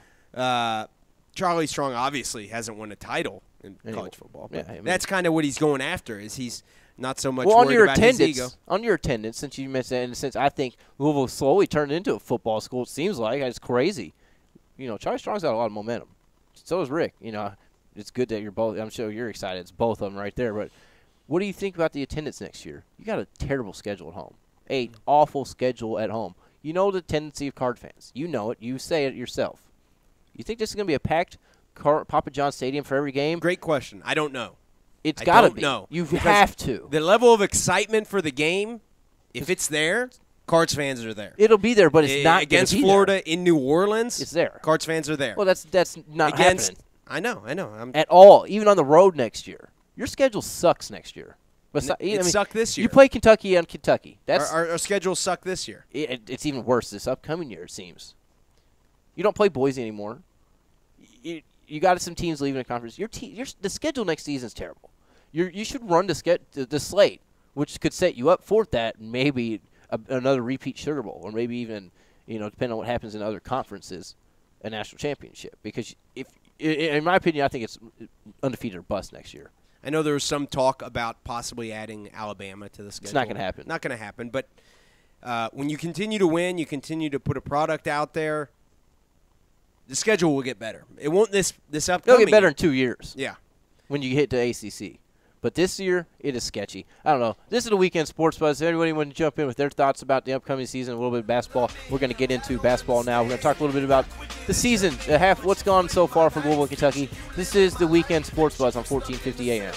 Charlie Strong obviously hasn't won a title in college football. But that's kind of what he's going after is he's not so much worried about his ego. On your attendance, since you mentioned that, and since I think Louisville slowly turned into a football school, it seems like it's crazy. Charlie Strong's got a lot of momentum. So is Rick. It's good that you're both. I'm sure you're excited. It's both of them right there. But what do you think about the attendance next year? You got a terrible schedule at home. An awful schedule at home. You know the tendency of Card fans. You know it. You say it yourself. You think this is going to be a packed Papa John Stadium for every game? Great question. I don't know. It's got to be. No, you have to. The level of excitement for the game, if it's there, Cards fans are there. It'll be there, but it's not against be Florida there. in New Orleans. It's there. Cards fans are there. Well, that's not happening. I know. At all, even on the road next year. Your schedule sucks next year. It sucked this year. You play Kentucky and Kentucky. Our schedules suck this year. It's even worse this upcoming year, it seems. You don't play Boise anymore. You got some teams leaving the conference. The schedule next season is terrible. You should run the slate, which could set you up for that, maybe another repeat Sugar Bowl, or maybe even, depending on what happens in other conferences. a national championship. Because if, in my opinion, I think it's undefeated or bust next year. I know there was some talk about possibly adding Alabama to the schedule. It's not going to happen. Not going to happen. But when you continue to win, you continue to put a product out there, the schedule will get better. It won't this upcoming. It'll get better in 2 years. Yeah. When you hit the ACC. But this year, it is sketchy. I don't know. This is the Weekend Sports Buzz. Everybody want to jump in with their thoughts about the upcoming season, a little bit of basketball. We're going to get into basketball now. We're going to talk a little bit about the season, what's gone so far for Louisville, Kentucky. This is the Weekend Sports Buzz on 1450 AM.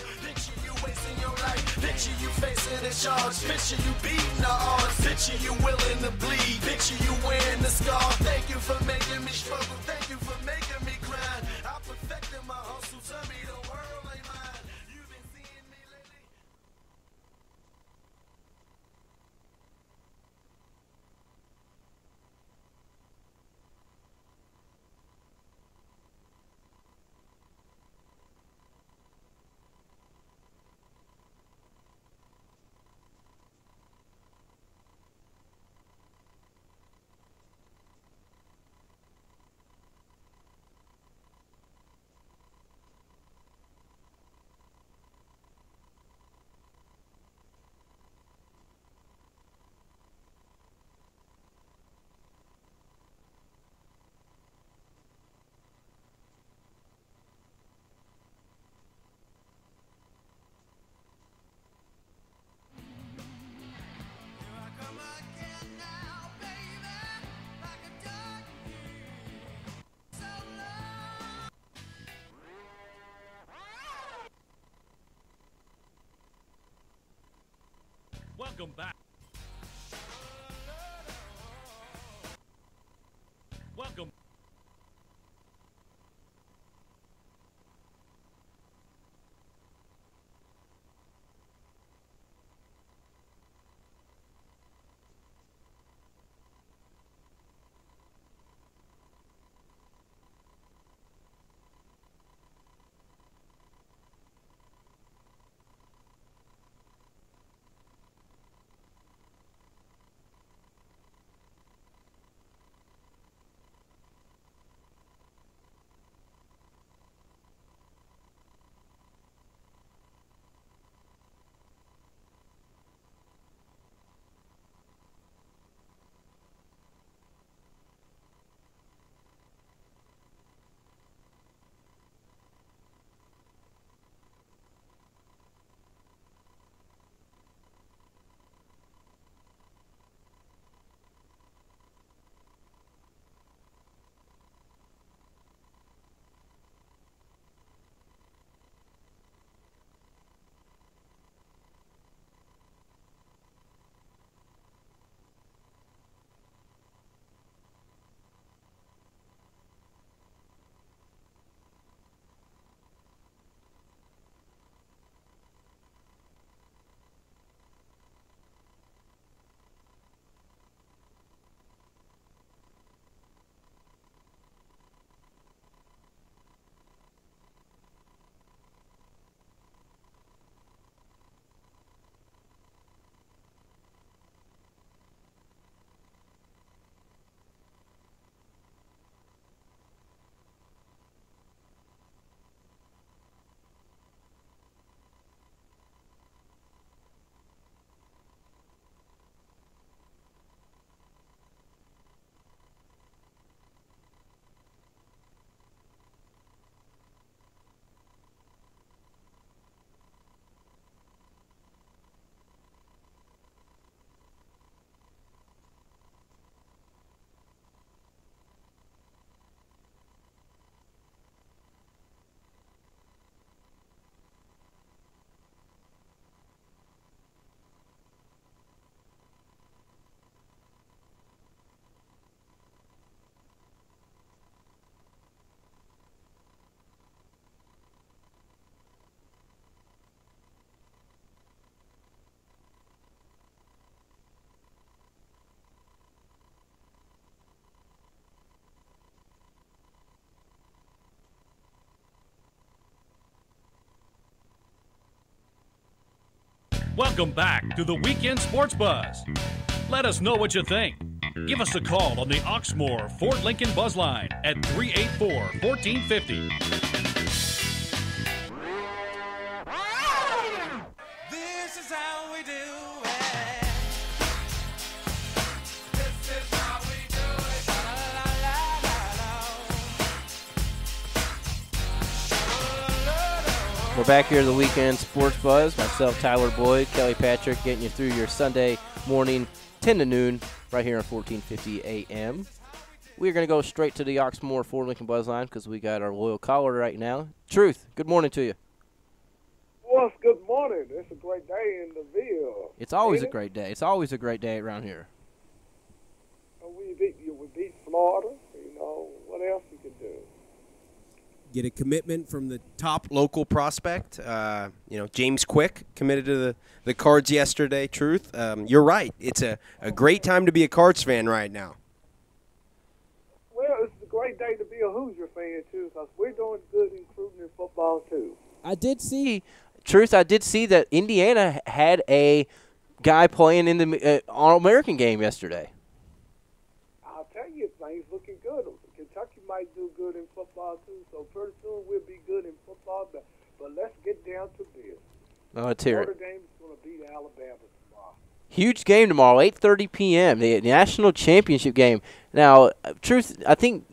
Picture you facing the charge, picture you beating the odds, picture you willing to bleed, picture you wearing the scar. Thank you for making me struggle, thank you for making me cry. I perfected my hustle, tell me the world ain't mine. You've been seeing me lately. Welcome back. Welcome. Welcome back to the Weekend Sports Buzz. Let us know what you think. Give us a call on the Oxmoor Ford Lincoln Buzz Line at 384-1450. This is how we do it. This is how we do it. La-la-la-la-la. We're back here at the Weekend Sports Buzz. Myself, Tyler Boyd, Kelly Patrick, getting you through your Sunday morning, 10 to noon, right here on 1450 a.m. We're going to go straight to the Oxmoor Ford Lincoln Buzz Line because we got our loyal caller right now. Truth, good morning to you. Well, good morning. It's a great day in the Ville. It's always a Ain't it? great day. It's always a great day around here. We beat Florida. You know, what else you can do? Get a commitment from the top local prospect. James Quick committed to the Cards yesterday. Truth, you're right. It's a great time to be a Cards fan right now. Well, it's a great day to be a Hoosier fan, too, because we're doing good in recruiting in football, too. I did see that Indiana had a guy playing in the All-American game yesterday. I'll tell you, things looking good. Kentucky might do good in football, too, so pretty soon we'll be good in football, but let's get down to this. Oh, let's hear Notre it. Dame's going to beat Alabama tomorrow. Huge game tomorrow, 8:30 p.m., the national championship game. Now, Truth, I think,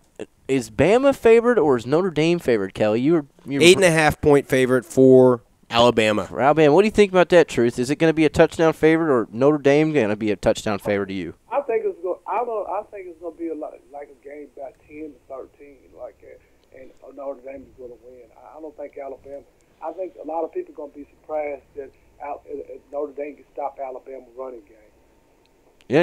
is Bama favored or is Notre Dame favored, Kelly? You're 8.5-point favorite for Alabama. For Alabama. What do you think about that, Truth? Is it going to be a touchdown favorite or Notre Dame going to be a touchdown favorite to you? I think it's going. I think it's going to be like a game about 10 to 13, like that, and Notre Dame is going to win. I don't think Alabama. I think a lot of people are going to be surprised that Notre Dame can stop Alabama running game. Yeah,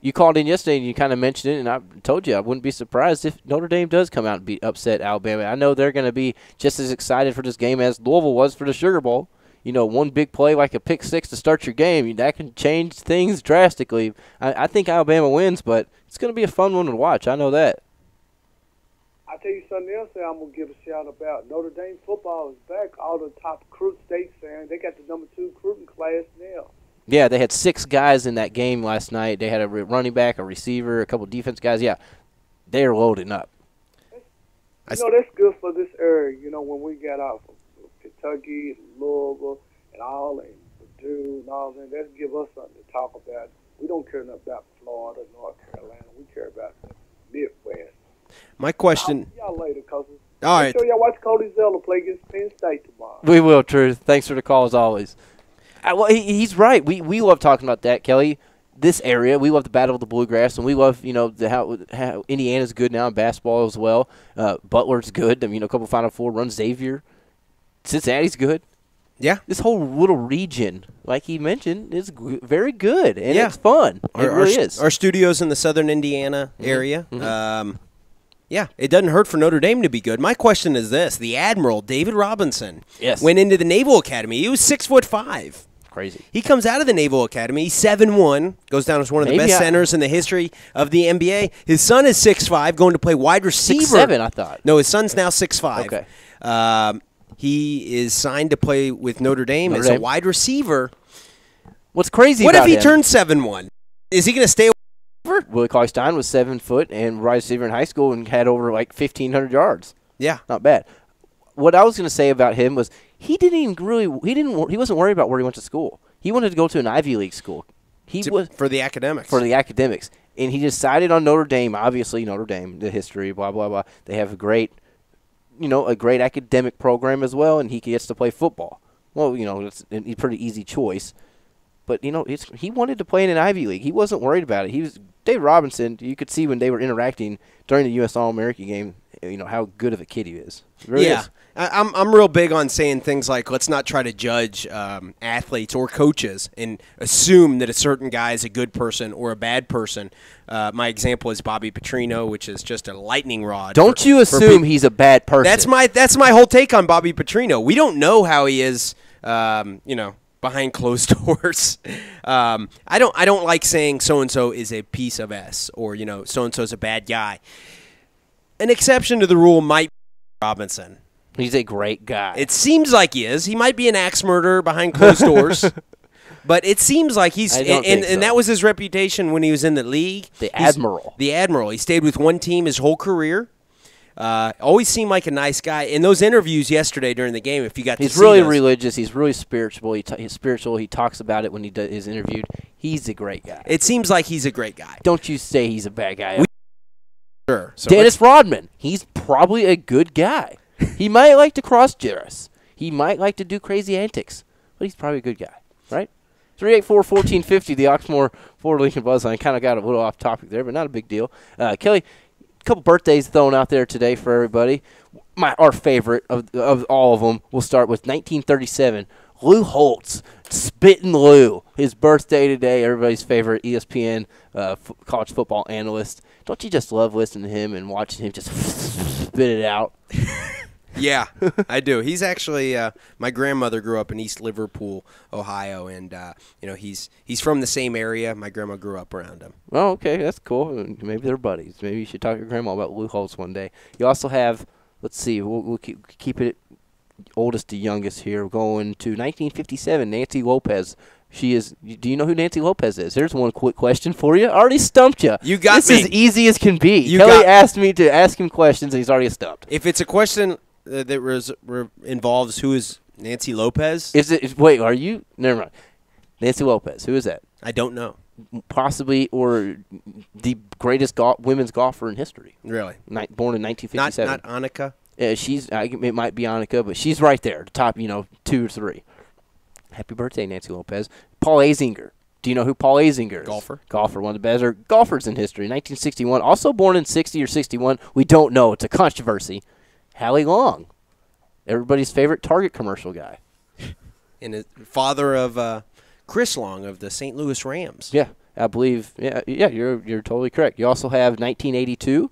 you called in yesterday and you kind of mentioned it, and I told you I wouldn't be surprised if Notre Dame does come out and upset Alabama. I know they're going to be just as excited for this game as Louisville was for the Sugar Bowl. One big play like a pick six to start your game, that can change things drastically. I think Alabama wins, but it's going to be a fun one to watch. I know that. I tell you something else that I'm going to give a shout about. Notre Dame football is back. All the top recruit states saying they got the number 2 recruiting class now. Yeah, they had 6 guys in that game last night. They had a running back, a receiver, a couple defense guys. Yeah, they're loading up. That's good for this area. When we got out from Kentucky, Louisville, and Purdue and all that, that give us something to talk about. We don't care nothing about Florida, North Carolina. We care about the Midwest. My question. See y'all later, cousins. All right. Make sure y'all watch Cody Zeller play against Penn State tomorrow. We will, Truth. Thanks for the call as always. Well, he's right. We love talking about that, Kelly. This area, we love the Battle of the Bluegrass, and we love how Indiana's good now in basketball as well. Butler's good. A couple Final Four runs. Xavier, Cincinnati's good. Yeah. This whole little region, like he mentioned, is very good, and Yeah. it's fun. It really is. Our studio's in the southern Indiana area. Mm-hmm. Yeah, it doesn't hurt for Notre Dame to be good. My question is this. The Admiral, David Robinson, Yes. went into the Naval Academy. He was 6'5". Crazy. He comes out of the Naval Academy, 7'1", goes down as one of the best centers in the history of the NBA. His son is 6'5", going to play wide receiver. 6'7", I thought. No, his son's now 6'5". Okay. He is signed to play with Notre Dame as a wide receiver. What's crazy What about if he him, turns 7'1"? Is he going to stay a wide receiver? Willie Cauley-Stein was 7 foot and wide receiver in high school and had over 1,500 yards. Yeah. Not bad. What I was going to say about him was he wasn't worried about where he went to school. He wanted to go to an Ivy League school. For the academics. For the academics. And he decided on Notre Dame. Obviously, Notre Dame, the history, blah, blah, blah. They have a great academic program as well, and he gets to play football. Well, it's a pretty easy choice. But, he wanted to play in an Ivy League. He wasn't worried about it. Dave Robinson, you could see when they were interacting during the U.S. All-American game, how good of a kid he is. He really is. I'm real big on saying things like, let's not try to judge athletes or coaches and assume that a certain guy is a good person or a bad person. My example is Bobby Petrino, which is just a lightning rod. Don't you assume he's a bad person. That's my whole take on Bobby Petrino. We don't know how he is, behind closed doors. I don't like saying so-and-so is a piece of S or, so-and-so is a bad guy. An exception to the rule might be Robinson. He's a great guy. It seems like he is. He might be an axe murderer behind closed doors. But it seems like he's I don't think so. and that was his reputation when he was in the league. The Admiral. The Admiral. He stayed with one team his whole career. Always seemed like a nice guy. In those interviews yesterday during the game, if you got to see He's really those, religious. He's really spiritual. He's spiritual. He talks about it when he is interviewed. He's a great guy. it seems like he's a great guy. Don't you say he's a bad guy. Sure. So Dennis Rodman. He's probably a good guy. He might like to cross-dress. He might like to do crazy antics. But he's probably a good guy, right? 384-1450, the Oxmoor Ford Lincoln Buzzline. Kind of got a little off topic there, but not a big deal. Kelly, a couple birthdays thrown out there today for everybody. Our favorite of all of them, we'll start with 1937. Lou Holtz, Spittin' Lou. His birthday today, everybody's favorite ESPN college football analyst. Don't you just love listening to him and watching him just spit it out? Yeah, I do. He's actually my grandmother grew up in East Liverpool, Ohio, and he's from the same area. My grandma grew up around him. Oh, okay, that's cool. Maybe they're buddies. Maybe you should talk to your grandma about Lou Holtz one day. You also have, let's see, we'll keep it oldest to youngest here. We're going to 1957, Nancy Lopez. She is. Do you know who Nancy Lopez is? Here's one quick question for you. I already stumped you. You got this me. This is easy as can be. Kelly asked me to ask him questions, and he's already stumped. If it's a question that involves who is Nancy Lopez, wait, are you? Never mind. Nancy Lopez. Who is that? I don't know. Possibly, or the greatest women's golfer in history. Really? Born in 1957. Not Annika. It might be Annika, but she's right there, the top, 2 or 3. Happy birthday, Nancy Lopez. Paul Azinger. Do you know who Paul Azinger is? Golfer, one of the better golfers in history. 1961, also born in 60 or 61. We don't know. It's a controversy. Hallie Long, everybody's favorite Target commercial guy. And the father of Chris Long of the St. Louis Rams. Yeah, I believe. Yeah, you're totally correct. You also have 1982,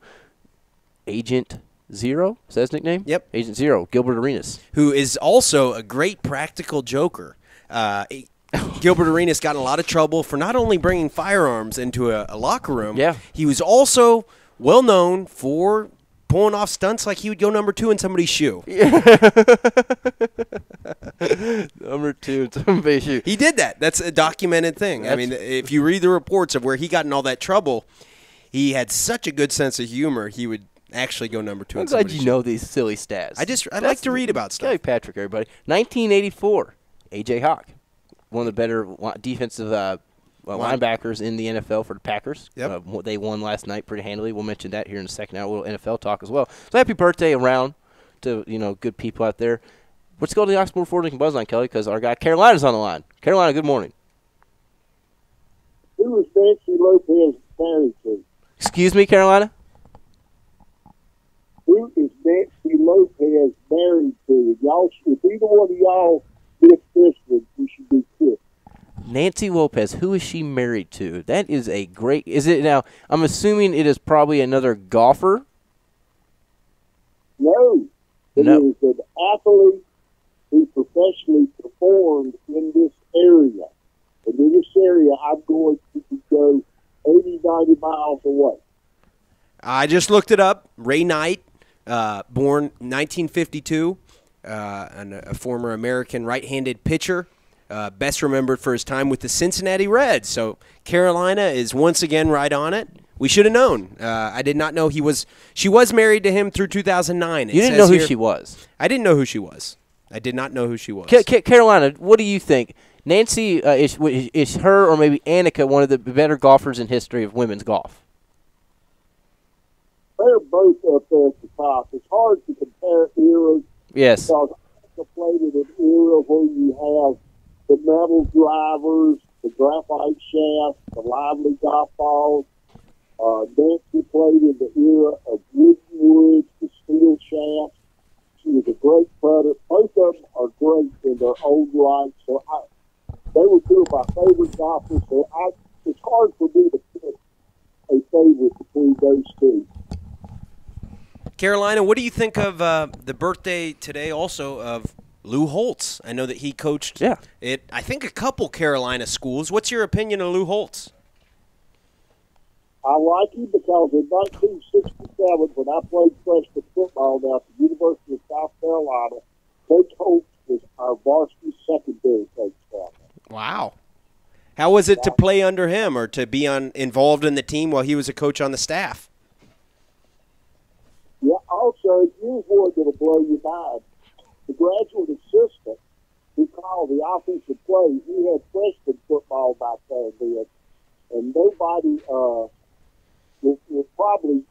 Agent Zero. Is that his nickname? Yep. Agent Zero, Gilbert Arenas. Who is also a great practical joker. Gilbert Arenas got in a lot of trouble for not only bringing firearms into a locker room, he was also well known for pulling off stunts like he would go number 2 in somebody's shoe. Number 2 in somebody's shoe. He did that. That's a documented thing. I mean, if you read the reports of where he got in all that trouble, he had such a good sense of humor, he would actually go number 2 in somebody's shoe. I'm glad you know these silly stats. I like to read about stuff. Kelly Patrick, everybody. 1984, A.J. Hawk, one of the better defensive linebackers in the NFL for the Packers. Yep. They won last night pretty handily. We'll mention that here in a second. A little NFL talk as well. So happy birthday around to good people out there. Let's go to the Oxmoor Ford Lincoln Buzzline, Kelly, because our guy Carolina's on the line. Carolina, good morning. Who is Nancy Lopez married to? Excuse me, Carolina? Who is Nancy Lopez married to? If either one of y'all gets this one, you should be quit. Nancy Lopez, who is she married to? That is a great – is it now – I'm assuming it is probably another golfer? No. It is an athlete who professionally performed in this area. And in this area, I'm going to go 80, 90 miles away. I just looked it up. Ray Knight, born 1952, and a former American right-handed pitcher. Best remembered for his time with the Cincinnati Reds. So Carolina is once again right on it. We should have known. I did not know she was married to him through 2009. You didn't know who she was. I didn't know who she was. I did not know who she was. Carolina, what do you think? Nancy, is her or maybe Annika one of the better golfers in history of women's golf? They're both up there at the top. It's hard to compare eras. Yes. Because Annika played in an era where you have the metal drivers, the graphite shafts, the lively golf balls. Nancy played in the era of wooden woods, the steel shafts. She was a great putter. Both of them are great in their own right. So they were two of my favorite golfers. So it's hard for me to pick a favorite between those two. Carolina, what do you think of the birthday today also of Lou Holtz? I know that he coached I think a couple Carolina schools. What's your opinion of Lou Holtz? I like him because in 1967, when I played freshman football down at the University of South Carolina, Coach Holtz was our varsity secondary coach down there. Wow. How was it to play under him or to be involved in the team while he was a coach on the staff? Yeah, also, here's one that'll blow your mind. The graduate assistant who called the offensive plays, he had freshman football back there then, and nobody will probably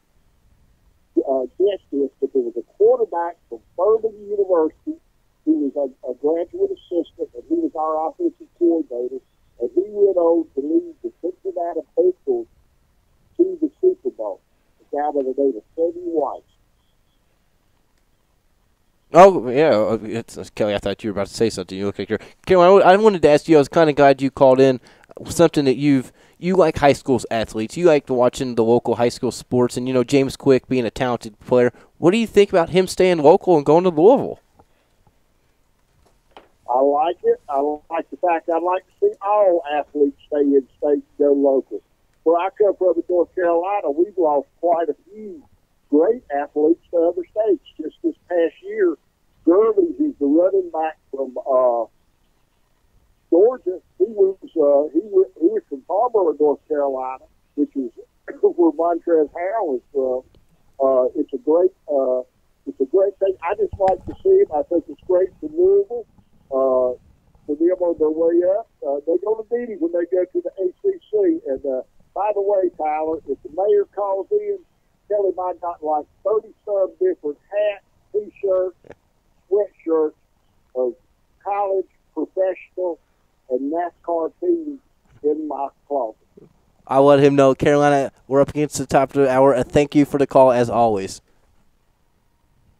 guess this, but there was a quarterback from Furman University who was a graduate assistant, and he was our offensive coordinator, and he went on to lead the Cincinnati Bengals to the Super Bowl. A guy by the name of Sammy White. Oh, yeah. It's, Kelly, I thought you were about to say something. You look like you're – Kelly, I wanted to ask you, I was kind of glad you called in something that you like high school athletes. You like watching the local high school sports, and, James Quick being a talented player. What do you think about him staying local and going to Louisville? I like it. I like the fact I'd like to see all athletes stay in state and go local. Where I come from in North Carolina, we've lost quite a few great athletes to other states. Just this past year, Gurley, who's the running back from Georgia, he was from Palmer, North Carolina, which is where Montrezl Harrell is from. It's a great thing. I just like to see him. I think it's great for Louisville. For them on their way up, they're going to beat him when they go to the ACC. And by the way, Tyler, if the mayor calls in, tell him I got like 30-some different hats, T-shirts, sweatshirts of college, professional, and NASCAR teams in my closet. I'll let him know. Carolina, we're up against the top of the hour. Thank you for the call, as always.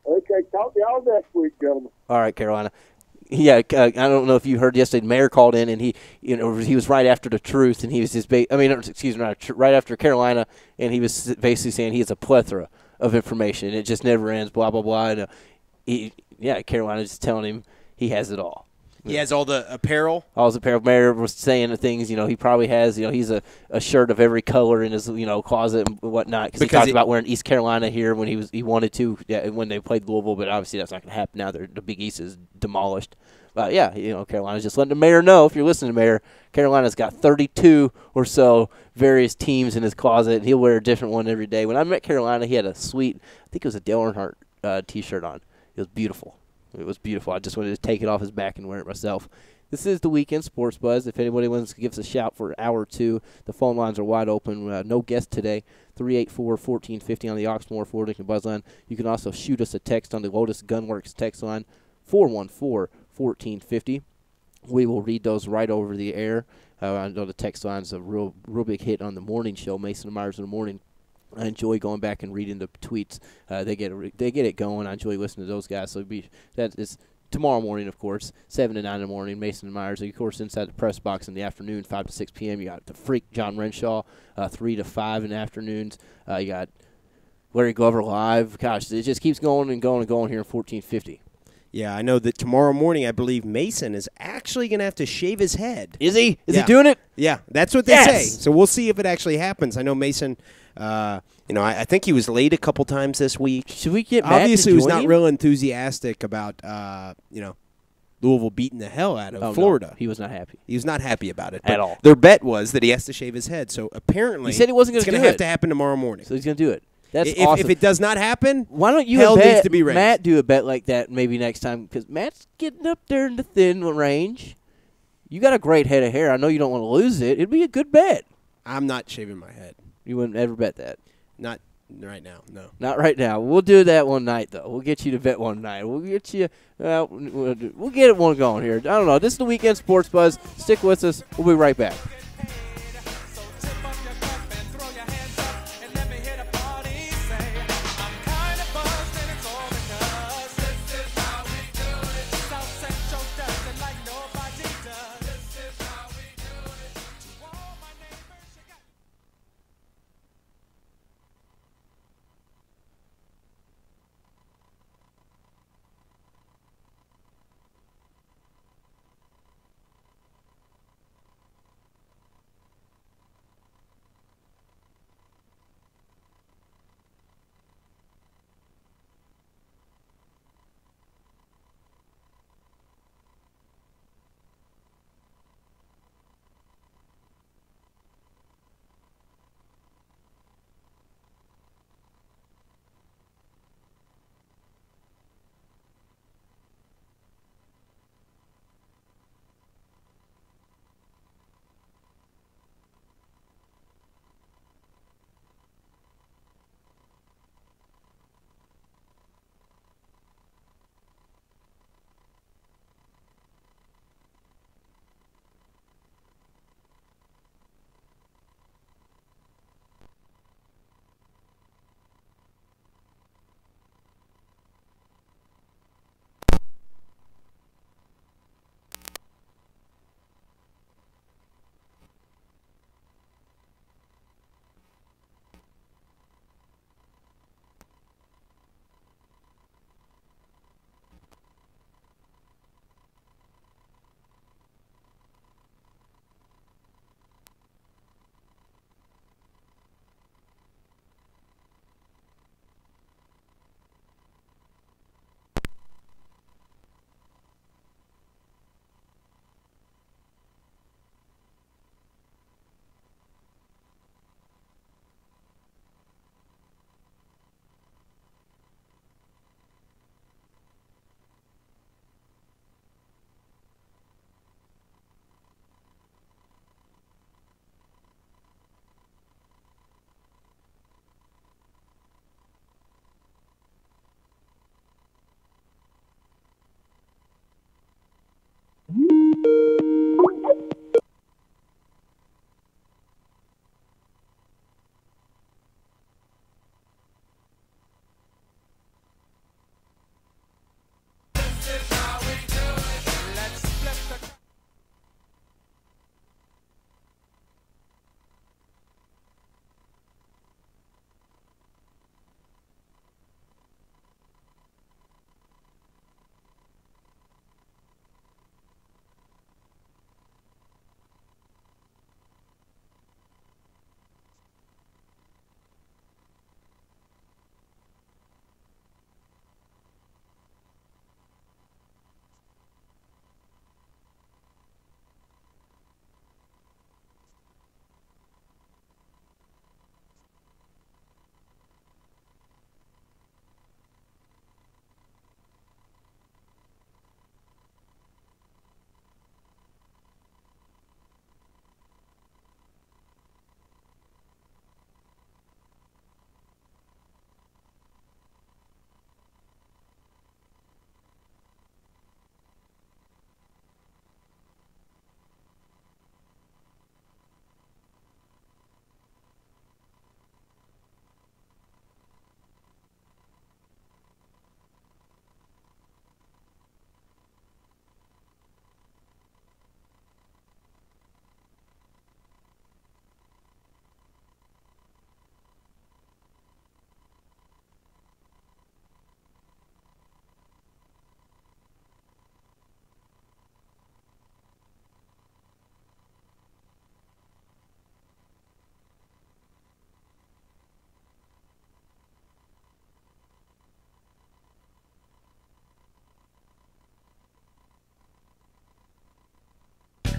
Okay, talk to y'all next week, gentlemen. All right, Carolina. Yeah, I don't know if you heard yesterday. Mayor called in, and he was right after the truth, and he was just right after Carolina, and he was basically saying he has a plethora of information, and it just never ends. Blah blah blah. And Carolina just telling him he has it all. He has all the apparel. All his apparel. Mayor was saying the things. He probably has. He's a shirt of every color in his closet and whatnot. Because he talked about wearing East Carolina here when he wanted to when they played Louisville, but obviously that's not going to happen now. The Big East is demolished. But Carolina's just letting the mayor know. If you're listening to Mayor, Carolina's got 32 or so various teams in his closet, and he'll wear a different one every day. When I met Carolina, he had a sweet, I think it was a Dale Earnhardt T-shirt on. It was beautiful. It was beautiful. I just wanted to take it off his back and wear it myself. This is the Weekend Sports Buzz. If anybody wants to give us a shout for an hour or two, the phone lines are wide open. No guest today. 384-1450 on the Oxmoor Ford Lincoln Buzz line. You can also shoot us a text on the Lotus Gunworks text line, 414-1450. We will read those right over the air. I know the text line's a real big hit on the morning show, Mason and Myers in the morning. I enjoy going back and reading the tweets. They get it going. I enjoy listening to those guys. So that is tomorrow morning, of course, 7 to 9 in the morning. Mason and Myers, of course, inside the press box in the afternoon, 5 to 6 p.m. You got the freak John Renshaw, 3 to 5 in the afternoons. You got Larry Glover live. Gosh, it just keeps going and going and going here in 1450. Yeah, I know that tomorrow morning, I believe Mason is actually going to have to shave his head. Is he? Is he doing it? Yeah, that's what they say. So we'll see if it actually happens. I know Mason, I think he was late a couple times this week. Should we get Matt Obviously, to he was join not him? real enthusiastic about, Louisville beating the hell out of Florida. No, he was not happy. He was not happy about it. At all. Their bet was that he has to shave his head. So apparently, He said he wasn't it's gonna going do to have it. to happen tomorrow morning. So he's going to do it. That's if, awesome. If it does not happen, why don't you hell and needs to be raised. Matt do a bet like that maybe next time? Because Matt's getting up there in the thin range. You got a great head of hair. I know you don't want to lose it. It'd be a good bet. I'm not shaving my head. You wouldn't ever bet that. Not right now, no. Not right now. We'll do that one night, though. We'll get you to bet one night. We'll get you. We'll get it one going here. I don't know. This is the Weekend Sports Buzz. Stick with us. We'll be right back.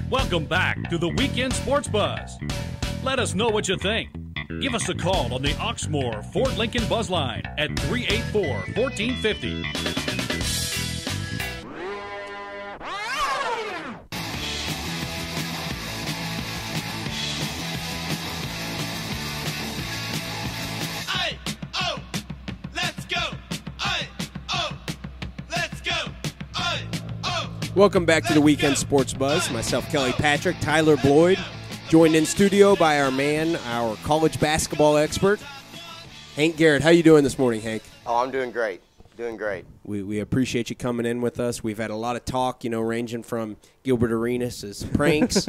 Welcome back to the Weekend Sports Buzz. Let us know what you think. Give us a call on the Oxmoor Ford Lincoln Buzz Line at 384-1450. Welcome back to the Weekend Sports Buzz. Myself, Kelly Patrick, Tyler Bloyd, joined in studio by our man, our college basketball expert, Hank Garrett. How you doing this morning, Hank? Oh, I'm doing great. Doing great. We appreciate you coming in with us. We've had a lot of talk, ranging from Gilbert Arenas' pranks,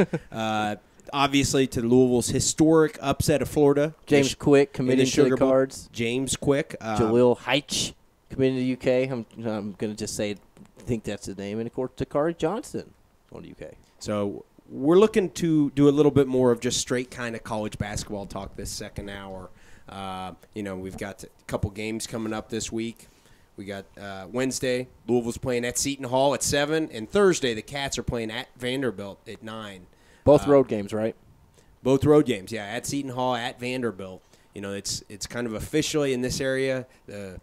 obviously to Louisville's historic upset of Florida. James Quick committed to the Cards. James Quick. Jaleel Heitch committed to the UK. I'm going to just say I think that's his name. And, of course, Takari Johnson on the UK. So we're looking to do a little bit more of just straight kind of college basketball talk this second hour. We've got a couple games coming up this week. We got Wednesday, Louisville's playing at Seton Hall at 7, and Thursday the Cats are playing at Vanderbilt at 9. Both road games, right? Both road games, yeah, at Seton Hall, at Vanderbilt. It's kind of officially in this area. The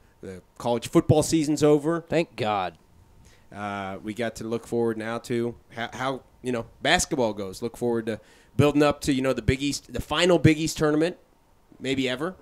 college football season's over. Thank God. We got to look forward now to how basketball goes. Look forward to building up to the Big East, the final Big East tournament, maybe ever,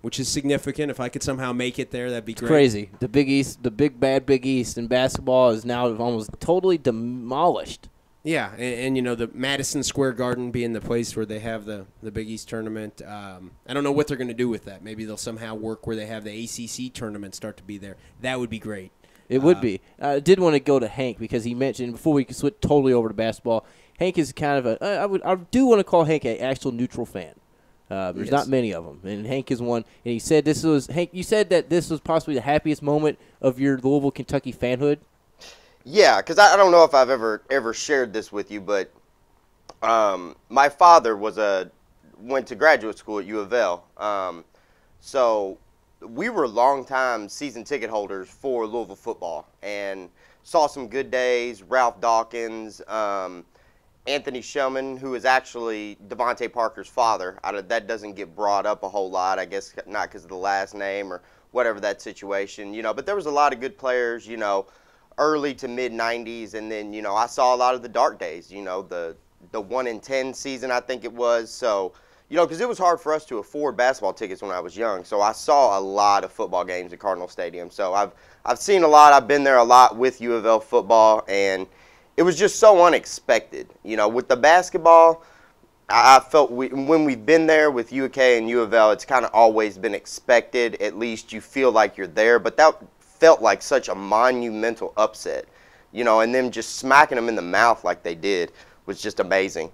which is significant. If I could somehow make it there, that'd be great. Crazy. The Big East, the big bad Big East in basketball is now almost totally demolished. Yeah, and the Madison Square Garden being the place where they have the Big East tournament. I don't know what they're going to do with that. Maybe they'll somehow work where they have the ACC tournament start to be there. That would be great. It would be. I did want to go to Hank because he mentioned, before we could switch totally over to basketball, Hank is kind of I do want to call Hank an actual neutral fan. There's not many of them, and Hank is one. And he said Hank, you said that this was possibly the happiest moment of your Louisville, Kentucky fanhood. Yeah, because I don't know if I've ever shared this with you, but my father went to graduate school at U of L. So we were longtime season ticket holders for Louisville football and saw some good days. Ralph Dawkins, Anthony Shellman, who is actually Devontae Parker's father. That doesn't get brought up a whole lot, I guess, not because of the last name or whatever that situation, But there was a lot of good players, early to mid-'90s, and then, I saw a lot of the dark days, the 1-10 season, I think it was. So, because it was hard for us to afford basketball tickets when I was young. So I saw a lot of football games at Cardinal Stadium. So I've seen a lot. I've been there a lot with U of L football, and it was just so unexpected. With the basketball, I felt when we've been there with UK and U of L, it's kind of always been expected. At least you feel like you're there. But that felt like such a monumental upset, and them just smacking them in the mouth like they did was just amazing.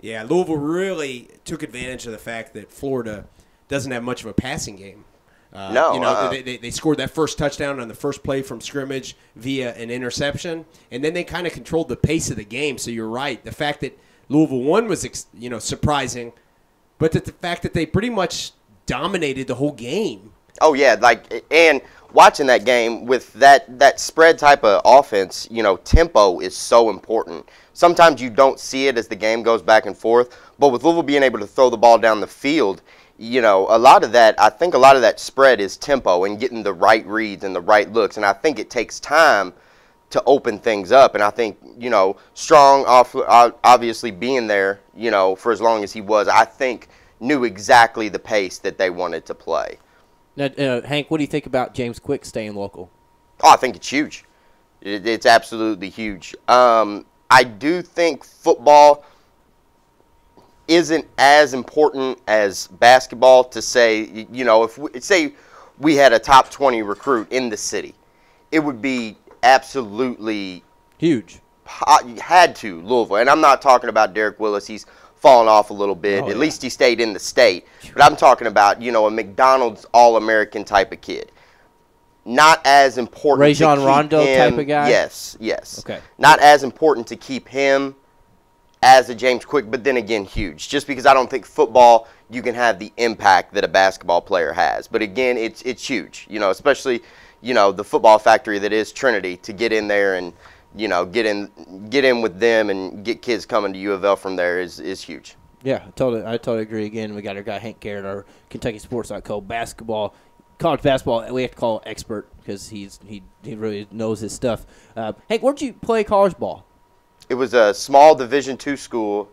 Yeah, Louisville really took advantage of the fact that Florida doesn't have much of a passing game. They scored that first touchdown on the first play from scrimmage via an interception, and then they kind of controlled the pace of the game. So you're right. The fact that Louisville won was surprising, but the fact that they pretty much dominated the whole game. Oh yeah, and watching that game with that spread type of offense, tempo is so important. Sometimes you don't see it as the game goes back and forth, but with Louisville being able to throw the ball down the field, I think a lot of that spread is tempo and getting the right reads and the right looks, and I think it takes time to open things up, and I think, Strong, obviously being there, for as long as he was, I think knew exactly the pace that they wanted to play. Now, Hank, what do you think about James Quick staying local? Oh, I think it's huge. It's absolutely huge. I do think football isn't as important as basketball to say, if we had a top 20 recruit in the city, it would be absolutely huge. Had to, Louisville. And I'm not talking about Derek Willis. He's fallen off a little bit. At least he stayed in the state. But I'm talking about, a McDonald's All-American type of kid. Not as important Rajon to keep Rondo him. type of guy? Yes. Okay. Not as important to keep him as a James Quick, but then again, huge. Just because I don't think football, you can have the impact that a basketball player has. But again, it's huge. Especially, the football factory that is Trinity, to get in there and, get in with them and get kids coming to U of L from there is huge. Yeah, I totally agree. Again, we got our guy Hank Garrett, our KentuckySports.co college basketball. We have to call it expert because he really knows his stuff. Hank, where'd you play college ball? It was a small Division II school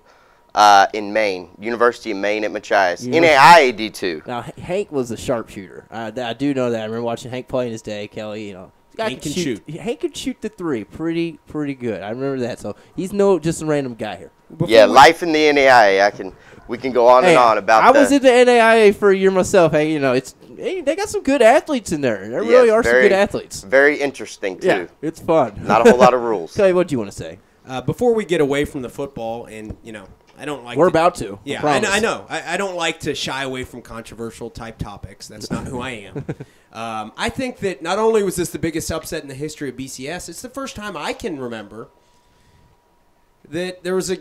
in Maine, University of Maine at Machias, NAIA D2. Now, Hank was a sharpshooter. I do know that. I remember watching Hank play in his day. Kelly, Hank can shoot. Hank could shoot the three pretty good. I remember that. So he's just a random guy here. Life in the NAIA. We can go on and on about that. I was in the NAIA for a year myself. Hey, they got some good athletes in there. There really are some good athletes. Very interesting too. Yeah, it's fun. Not a whole lot of rules. Kelly, what do you want to say? Before we get away from the football, and I don't like. We're about to. Yeah, I know. I don't like to shy away from controversial type topics. That's not who I am. I think that not only was this the biggest upset in the history of BCS, it's the first time I can remember that there was a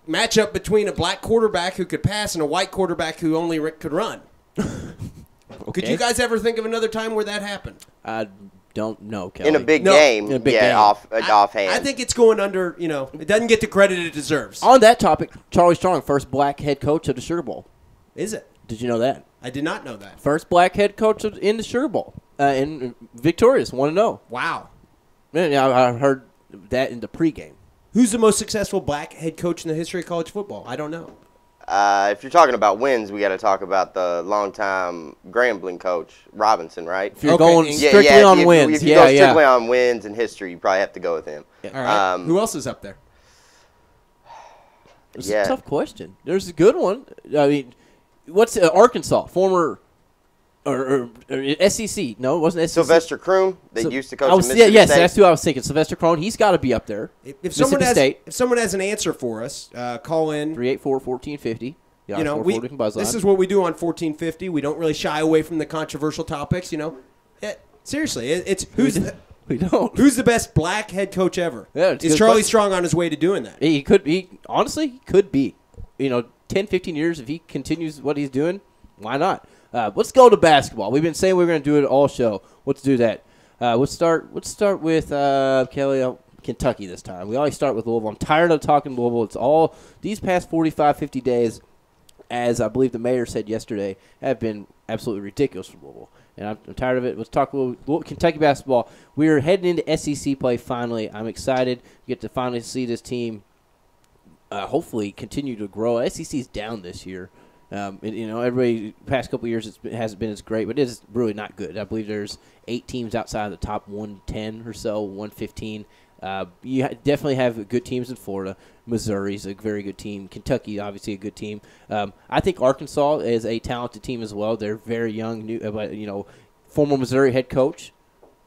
matchup between a black quarterback who could pass and a white quarterback who only could run. Okay. Could you guys ever think of another time where that happened? I don't know, Kelly. In a big game. In a big game. Offhand. I think it's going under, it doesn't get the credit it deserves. On that topic, Charlie Strong, first black head coach of the Sugar Bowl. Is it? Did you know that? I did not know that. First black head coach in the Sugar Bowl. And victorious, 1-0. Wow. Man, I heard that in the pregame. Who's the most successful black head coach in the history of college football? I don't know. If you're talking about wins, we got to talk about the longtime Grambling coach, Robinson, right? If you're going strictly on wins. If you go strictly on wins in history, you probably have to go with him. Yeah. All right. Who else is up there? It's a tough question. There's a good one. I mean, what's Arkansas, former or SEC? No, it wasn't SEC. Sylvester Croom, that used to coach in Mississippi yes, State. That's who I was thinking. Sylvester Croom, he's got to be up there. If someone has an answer for us, call in 384-1450. This is what we do on 1450. We don't really shy away from the controversial topics. Seriously, it's who's the best black head coach ever? Yeah, is Charlie Strong on his way to doing that? He could be. Honestly, he could be. 10, 15 years if he continues what he's doing, why not? Let's go to basketball. We've been saying we're going to do it all show. Let's do that. Let's start with Kelly, Kentucky this time. We always start with Louisville. I'm tired of talking Louisville. It's all these past 45, 50 days, as I believe the mayor said yesterday, have been absolutely ridiculous for Louisville. And I'm tired of it. Let's talk a little Kentucky basketball. We are heading into SEC play finally. I'm excited to get to finally see this team hopefully continue to grow. SEC's down this year. Everybody past couple of years it hasn't been as great, but it is really not good. I believe there's 8 teams outside of the top 110 or so, 115. You definitely have good teams in Florida. Missouri's a very good team. Kentucky, obviously, a good team. I think Arkansas is a talented team as well. They're very young, new, former Missouri head coach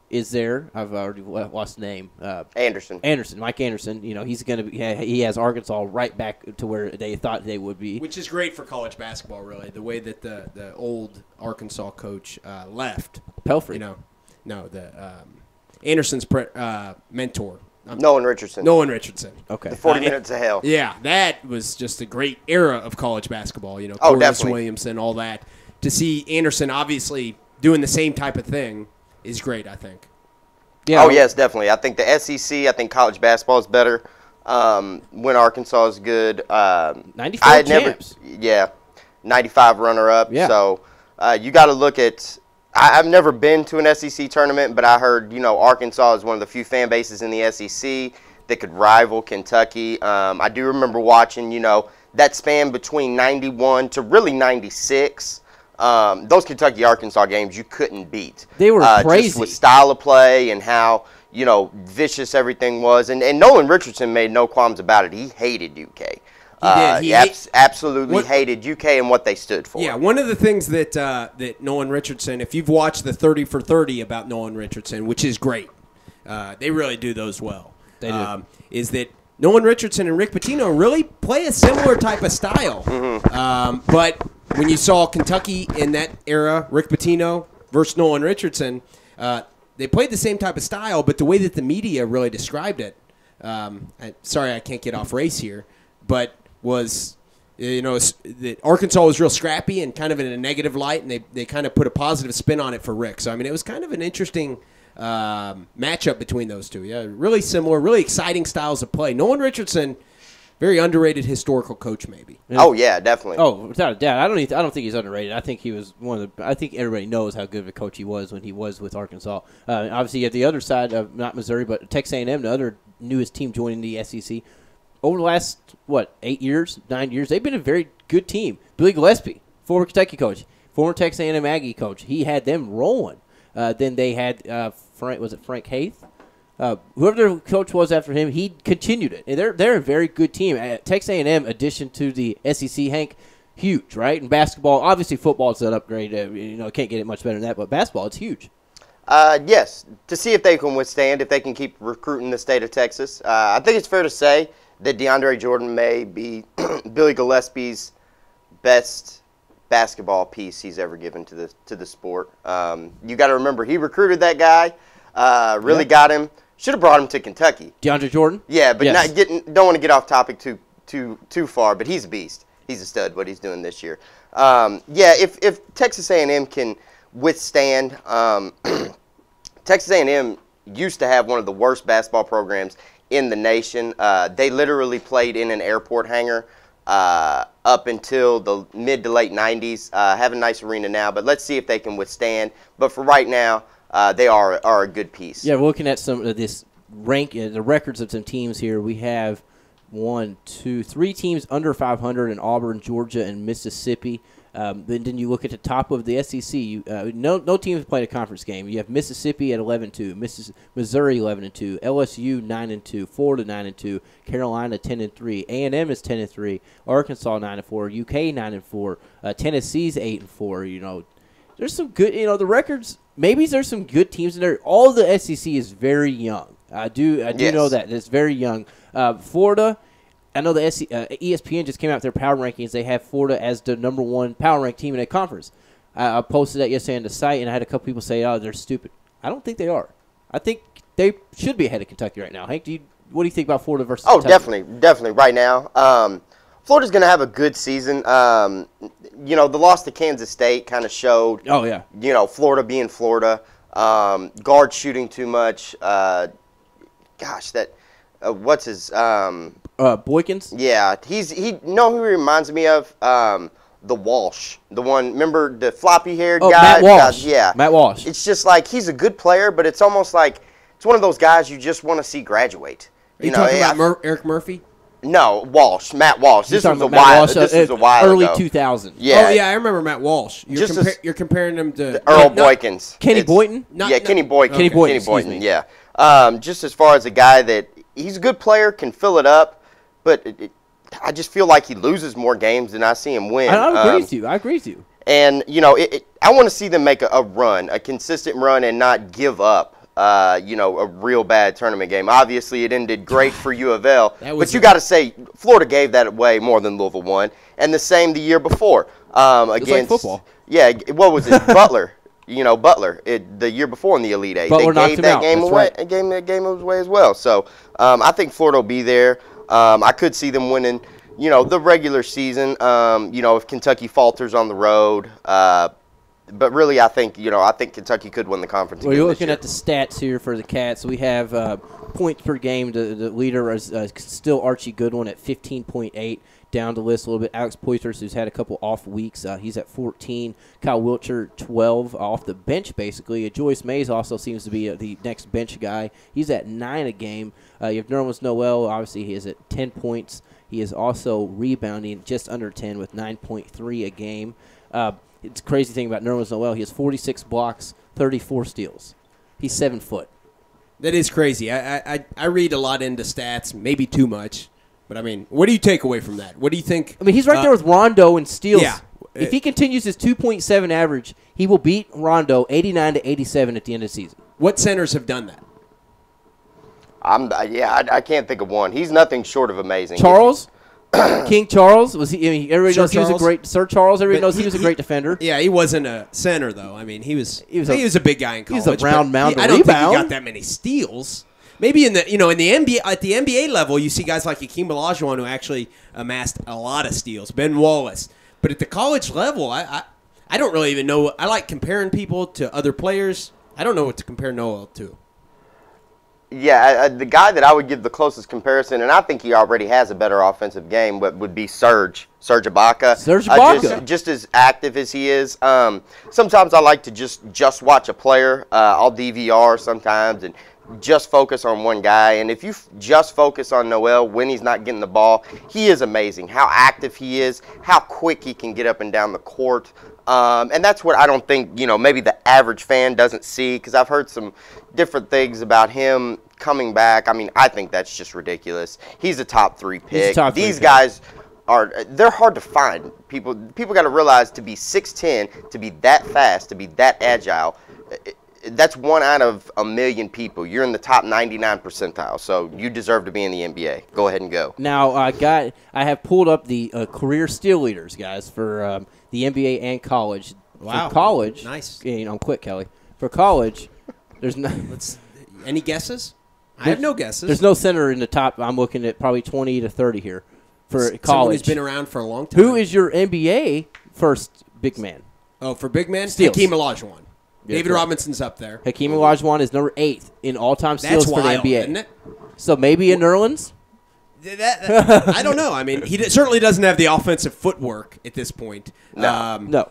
is there. I've already lost the name. Anderson, Mike Anderson. He's going to be. He has Arkansas right back to where they thought they would be, which is great for college basketball. Really, the way that the old Arkansas coach left. Pelfrey. Anderson's mentor. Nolan Richardson. Okay. The 40 minutes of hell. Yeah, that was just a great era of college basketball. Definitely. Williamson, all that. To see Anderson obviously doing the same type of thing is great, I think. Yeah. Oh, yes, definitely. I think the SEC, I think college basketball is better when Arkansas is good. 94 champs. 95 runner-up. Yeah. So you got to look at – I've never been to an SEC tournament, but I heard, Arkansas is one of the few fan bases in the SEC that could rival Kentucky. I do remember watching, that span between 91 to really 96. Those Kentucky-Arkansas games you couldn't beat. They were crazy. Just with style of play and how, vicious everything was. And Nolan Richardson made no qualms about it. He hated UK. He absolutely hated UK and what they stood for. Yeah, one of the things that Nolan Richardson, if you've watched the 30 for 30 about Nolan Richardson, which is great, they really do those well. They do. Is that Nolan Richardson and Rick Pitino really play a similar type of style. Mm-hmm. But when you saw Kentucky in that era, Rick Pitino versus Nolan Richardson, they played the same type of style, but the way that the media really described it, sorry I can't get off race here, but was, that Arkansas was real scrappy and kind of in a negative light, and they kind of put a positive spin on it for Rick. So, it was kind of an interesting matchup between those two. Yeah, really similar, really exciting styles of play. Nolan Richardson, very underrated historical coach, maybe. Oh yeah, definitely. Oh, without a doubt. I don't think he's underrated. I think he was one of the. I think everybody knows how good of a coach he was when he was with Arkansas. Obviously, you have the other side of not Missouri, but Texas A&M, the other newest team joining the SEC. Over the last 8 years, 9 years, they've been a very good team. Billy Gillespie, former Kentucky coach, former Texas A&M Aggie coach, he had them rolling. Then they had Frank Haith? Whoever their coach was after him, he continued it. And they're a very good team. Texas A&M, addition to the SEC, Hank, huge, right? And basketball, obviously football is an upgrade. Can't get it much better than that, but basketball, it's huge. Yes, to see if they can withstand, if they can keep recruiting the state of Texas. I think it's fair to say that DeAndre Jordan may be Billy Gillespie's best basketball piece he's ever given to the sport. You got to remember, he recruited that guy, really got him. Should have brought him to Kentucky. DeAndre Jordan? Yeah, but Yes. don't want to get off topic too far, but he's a beast. He's a stud, what he's doing this year. If Texas A&M can withstand, Texas A&M used to have one of the worst basketball programs in the nation. They literally played in an airport hangar up until the mid to late 90s. Have a nice arena now, but let's see if they can withstand. But for right now, they are a good piece. Yeah, we're looking at some of this the records of some teams here. We have 3 teams under 500 in Auburn, Georgia, and Mississippi. Then you look at the top of the SEC. No team has played a conference game. You have Mississippi at 11-2, Missouri 11-2, LSU 9-2, Florida 9-2, Carolina 10-3, A&M is 10-3, Arkansas 9-4, UK 9-4, Tennessee's 8-4. There's some good. The records. Maybe there's some good teams in there. All of the SEC is very young. I do know that it's very young. Florida. I know the ESPN just came out with their power rankings. They have Florida as the number 1 power ranked team in that conference. I posted that yesterday on the site, and I had a couple people say, "Oh, they're stupid." I don't think they are. I think they should be ahead of Kentucky right now. Hank, what do you think about Florida versus Kentucky? Definitely. Right now, Florida's going to have a good season. The loss to Kansas State kind of showed. Oh yeah. Florida being Florida, guard shooting too much. What's his? Boykins? Yeah, who he reminds me of? The Walsh. The one, remember the floppy-haired guy? Matt Walsh. Yeah. Matt Walsh. It's just like he's a good player, but it's almost like it's one of those guys you just want to see graduate. Are you talking about Eric Murphy? No, Matt Walsh. This was a while early ago. 2000s. Yeah. Oh, yeah, I remember Matt Walsh. You're comparing him to Earl Boykins. Kenny Boynton? Kenny Boynton. Kenny Boynton, Kenny Boynton, yeah. Just as far as a guy that he's a good player, can fill it up, but I just feel like he loses more games than I see him win. I agree with you. And, I want to see them make a run, a consistent run, and not give up, a real bad tournament game. Obviously, it ended great for U of L, but you got to say Florida gave that away more than Louisville won, and the same the year before. Against like football. Yeah, what was it? Butler. Butler, the year before in the Elite Eight. Butler they gave that game away. Right. Gave that game away as well. So I think Florida will be there. I could see them winning, the regular season. If Kentucky falters on the road. But really, I think Kentucky could win the conference. Well, you're looking at the stats here for the Cats. We have points per game. The leader is still Archie Goodwin at 15.8. Down the list a little bit. Alex Poitras, who's had a couple off weeks, he's at 14. Kyle Wiltshire, 12 off the bench, basically. Joyce Mays also seems to be the next bench guy. He's at 9 a game. You have Nerlens Noel, obviously, he is at 10 points. He is also rebounding just under 10 with 9.3 a game. It's a crazy thing about Nerlens Noel. He has 46 blocks, 34 steals. He's 7 foot. That is crazy. I read a lot into stats, maybe too much. But, what do you take away from that? What do you think? He's right there with Rondo in steals. Yeah. If he continues his 2.7 average, he will beat Rondo 89-87 at the end of the season. What centers have done that? I can't think of one. He's nothing short of amazing. Charles? King Charles? Everybody knows he was a great Sir Charles. Everybody knows he was a great defender. Yeah, he wasn't a center, though. He was a big guy in college. He was a round mound I don't think he got that many steals. Maybe in the NBA at the NBA level, you see guys like Hakeem Olajuwon who actually amassed a lot of steals. Ben Wallace, but at the college level, I don't really even know. I like comparing people to other players. I don't know what to compare Noel to. Yeah, the guy that I would give the closest comparison, and I think he already has a better offensive game, but would be Serge Ibaka. Serge Ibaka. Just as active as he is. Sometimes I like to just watch a player. I'll DVR sometimes and just focus on one guy. And if you just focus on Noel when he's not getting the ball, he is amazing. How active he is, how quick he can get up and down the court. And that's what I don't think, maybe the average fan doesn't see, because I've heard some different things about him coming back. I mean, I think that's just ridiculous. He's a top 3 pick. These guys they're hard to find. People got to realize, to be 6'10", to be that fast, to be that agile, that's 1 out of a million people. You're in the top 99 percentile, so you deserve to be in the NBA. Go ahead and go. Now, I have pulled up the career steal leaders, guys, for the NBA and college. Wow. For college, Nice. I'm quick, Kelly. For college, there's no. Any guesses? I have no guesses. There's no center in the top. I'm looking at probably 20 to 30 here for Someone college. who's been around for a long time. Who is your NBA first big man? Oh, for big man? Steals. Hakeem Olajuwon. Yeah, David correct. Robinson's up there. Hakeem Olajuwon is number 8th in all-time steals That's for the wild, NBA. isn't it? So maybe in Nerlens? I don't know. I mean, he certainly doesn't have the offensive footwork at this point. No.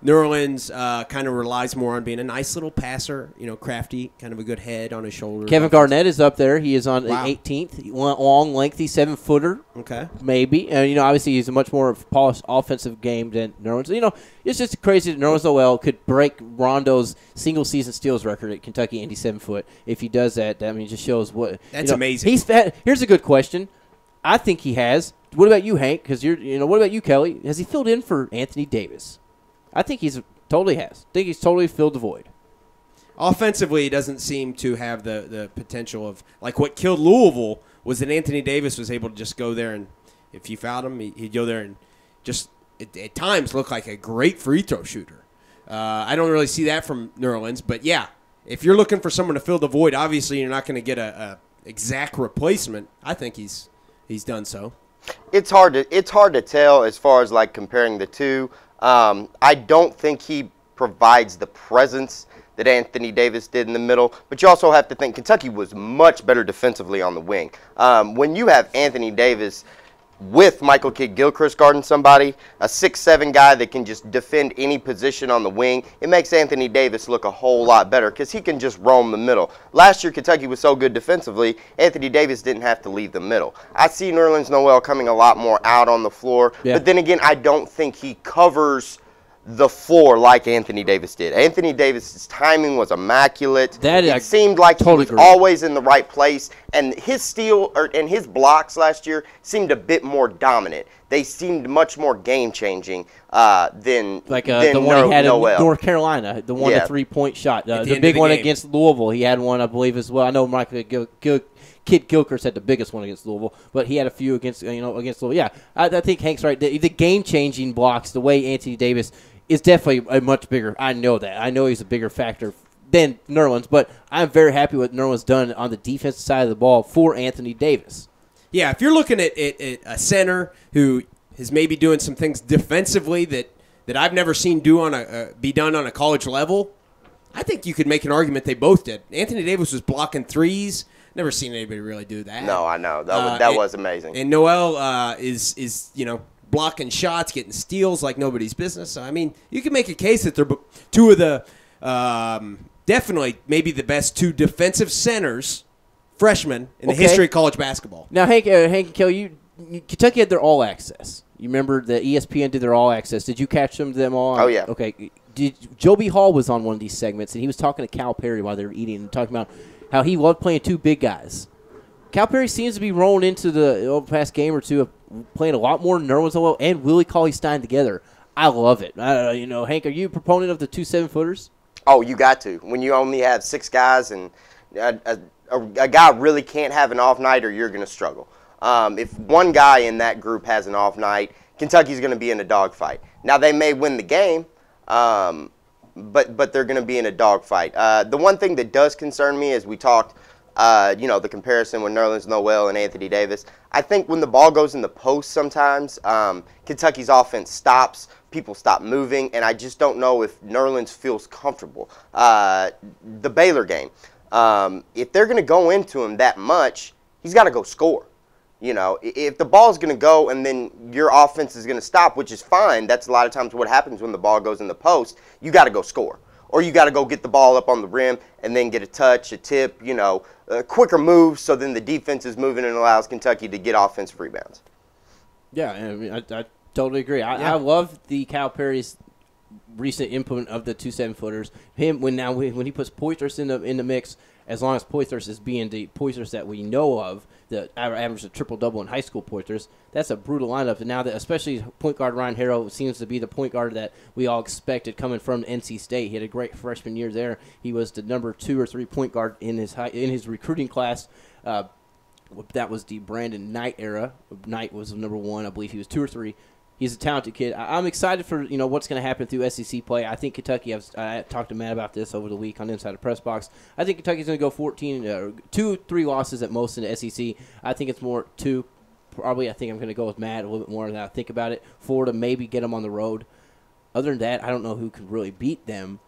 Nerlens kind of relies more on being a nice little passer, crafty, kind of a good head on his shoulder. Kevin Garnett is up there. He is on Wow. the 18th. Long, lengthy 7-footer. Okay. Maybe. And, obviously he's a much more polished offensive game than Nerlens. It's just crazy that Nerlens Noel could break Rondo's single-season steals record at Kentucky, 87 foot. If he does that, it just shows what. That's amazing. He's fat. Here's a good question. I think he has. What about you, Hank? Because what about you, Kelly? Has he filled in for Anthony Davis? I think he's totally has. I think he's totally filled the void. Offensively, he doesn't seem to have the potential of, like, what killed Louisville was that Anthony Davis was able to just go there, and if you fouled him, he'd go there and just at times look like a great free throw shooter. I don't really see that from Nerlens, but yeah, if you're looking for someone to fill the void, obviously you're not going to get a exact replacement. I think he's done so. It's hard to tell as far as like comparing the two. I don't think he provides the presence that Anthony Davis did in the middle, but you also have to think Kentucky was much better defensively on the wing. When you have Anthony Davis with Michael Kidd-Gilchrist guarding somebody, a 6'7" guy that can just defend any position on the wing, it makes Anthony Davis look a whole lot better because he can just roam the middle. Last year, Kentucky was so good defensively, Anthony Davis didn't have to leave the middle. I see Nerlens Noel coming a lot more out on the floor, but then again, I don't think he covers the floor like Anthony Davis did. Anthony Davis's timing was immaculate. It seemed like he was always in the right place, and his steal and his blocks last year seemed a bit more dominant. They seemed much more game-changing than the one he had Noel. in North Carolina, the one the 3-point shot, the big one against Louisville. He had one, I believe, as well. I know Michael Kidd-Gilchrist had the biggest one against Louisville, but he had a few against Louisville. Yeah, I think Hank's right. The game-changing blocks, the way Anthony Davis is definitely a much bigger. I know that. I know he's a bigger factor than Nerlens, but I'm very happy with what Nerlens done on the defensive side of the ball for Anthony Davis. Yeah, if you're looking at a center who is maybe doing some things defensively that I've never seen be done on a college level, I think you could make an argument they both did. Anthony Davis was blocking threes. Never seen anybody really do that. No, I know. That was amazing. And Noel is blocking shots, getting steals like nobody's business. So, I mean, you can make a case that they're two of the definitely maybe the best two defensive centers, freshmen, in the history of college basketball. Now, Hank and Kelly, Kentucky had their All Access. You remember the ESPN did their All Access. Did you catch them all? Oh, yeah. Okay. Joe B. Hall was on one of these segments, and he was talking to Cal Perry while they were eating and talking about how he loved playing two big guys. Cal Perry seems to be rolling into the past game or two of playing a lot more Nerlens Noel and Willie Cauley-Stein together. I love it. Hank, are you a proponent of the 2 7-footers? Oh, you got to. When you only have 6 guys and a guy really can't have an off night, or you're going to struggle. If one guy in that group has an off night, Kentucky's going to be in a dogfight. Now, they may win the game, but they're going to be in a dogfight. The one thing that does concern me, as we talked, the comparison with Nerlens Noel and Anthony Davis, I think when the ball goes in the post sometimes, Kentucky's offense stops. people stop moving, and I just don't know if Nerlens feels comfortable. The Baylor game, if they're going to go into him that much, he's got to go score. You know, if the ball's going to go and then your offense is going to stop, which is fine, that's a lot of times what happens when the ball goes in the post, you got to go score. Or you got to go get the ball up on the rim and then get a touch, a tip, you know, quicker moves so then the defense is moving and allows Kentucky to get offensive rebounds. Yeah, I mean, I totally agree. I love the Calipari's recent input of the 2 7-footers. When he puts Poitras in the mix, as long as Poitras is being the Poitras that we know of, the average of triple-double in high school Poitras, that's a brutal lineup. And now that especially point guard Ryan Harrow seems to be the point guard that we all expected coming from NC State. He had a great freshman year there. He was the number 2 or 3 point guard in his recruiting class. That was the Brandon Knight era. Knight was number 1. I believe he was 2 or 3. He's a talented kid. I'm excited for what's going to happen through SEC play. I think Kentucky. I talked to Matt about this over the week on Inside the Press Box. I think Kentucky's going to go 2-3 losses at most in the SEC. I think it's more 2. Probably, I think I'm going to go with Matt a little bit more than I think about it. 4 to maybe get them on the road. Other than that, I don't know who could really beat them.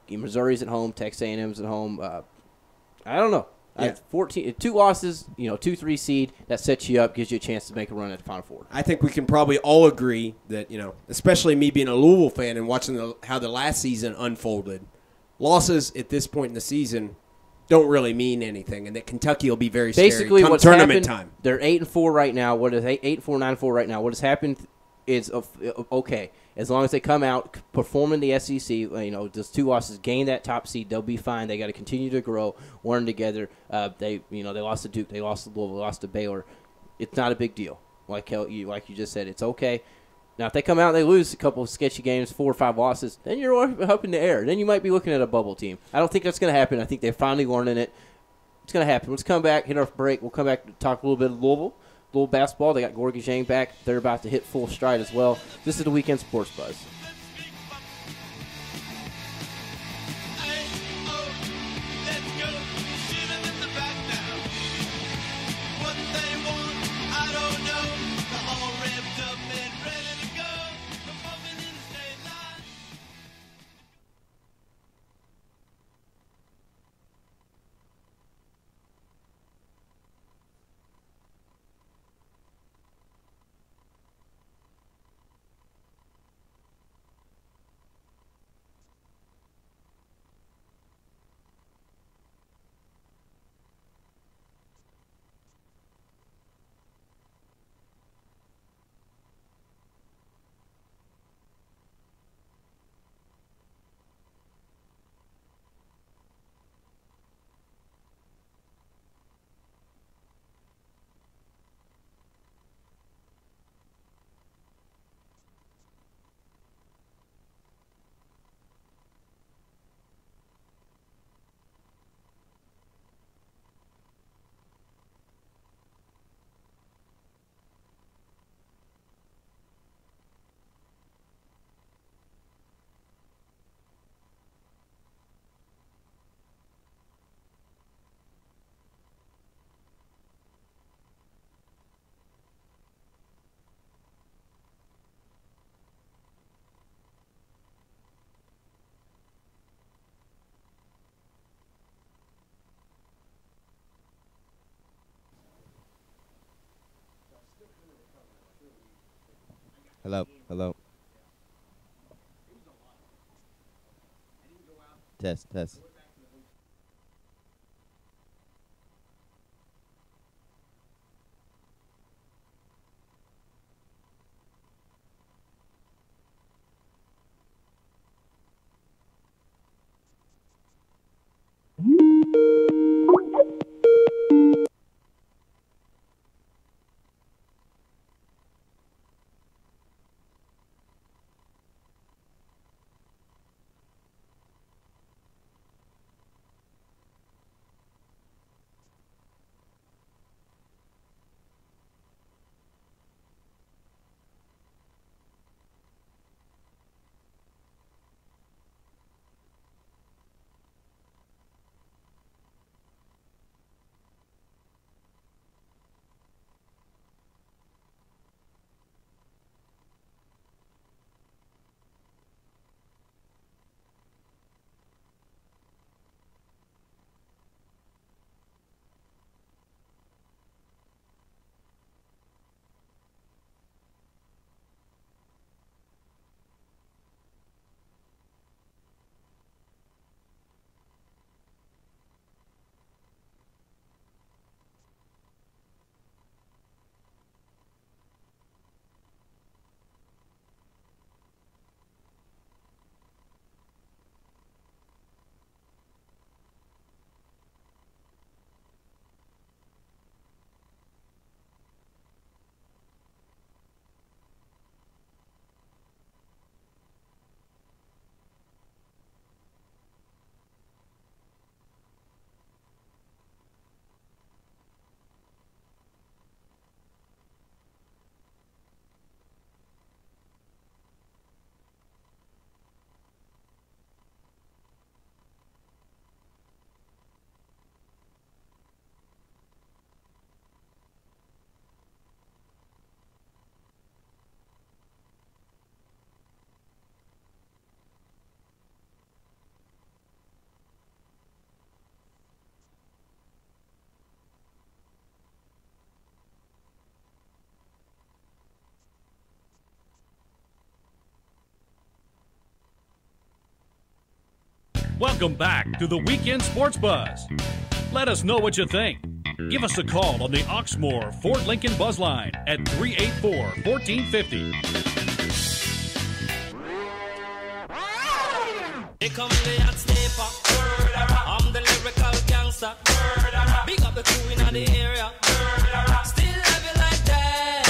Missouri's at home. Texas A&M's at home. I don't know. Yeah. 2 losses, 2-3 seed, that sets you up, gives you a chance to make a run at the Final Four. I think we can probably all agree that, especially me being a Louisville fan and watching how the last season unfolded, losses at this point in the season don't really mean anything, and that Kentucky will be very basically scary come what's tournament happened, time. They're 8-4 right now. What is 8-4, 9-4 right now? What has happened is okay. As long as they come out, perform in the SEC, those 2 losses, gain that top seed, they'll be fine. They got to continue to grow, learn together. They lost to Duke, they lost to Louisville, they lost to Baylor. It's not a big deal. Like you just said, it's okay. Now, if they come out and they lose a couple of sketchy games, 4 or 5 losses, then you're up in the air. Then you might be looking at a bubble team. I don't think that's going to happen. I think they're finally learning it. It's going to happen. Let's come back, hit our break. We'll come back and talk a little bit of Louisville. Little basketball. They got Gorgie Zhang back. They're about to hit full stride as well. This is the Weekend Sports Buzz. Hello. Test. Welcome back to the Weekend Sports Buzz. Let us know what you think. Give us a call on the Oxmoor Ford Lincoln Buzz Line at 384-1450. Here come the hot stepper. I'm the lyrical gangster. Big up the crew in the area. Still love you like that.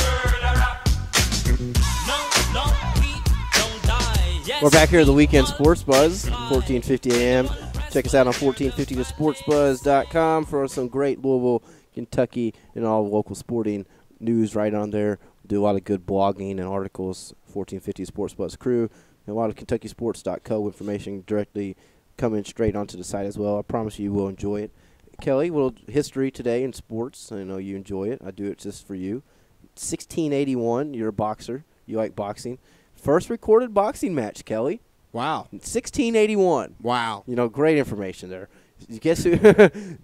No, we don't die. Yes, We're back here at the Weekend Sports Buzz, 14:50 a.m. Check us out on 1450thesportsbuzz.com for some great Louisville, Kentucky, and all local sporting news right on there. Do a lot of good blogging and articles, 1450 Sports Buzz crew, and a lot of KentuckySports.co information directly coming straight onto the site as well. I promise you will enjoy it. Kelly, a little history today in sports. I know you enjoy it. I do it just for you. 1681, you're a boxer. You like boxing. First recorded boxing match, Kelly. Wow. 1681. Wow. You know, great information there. You guess who?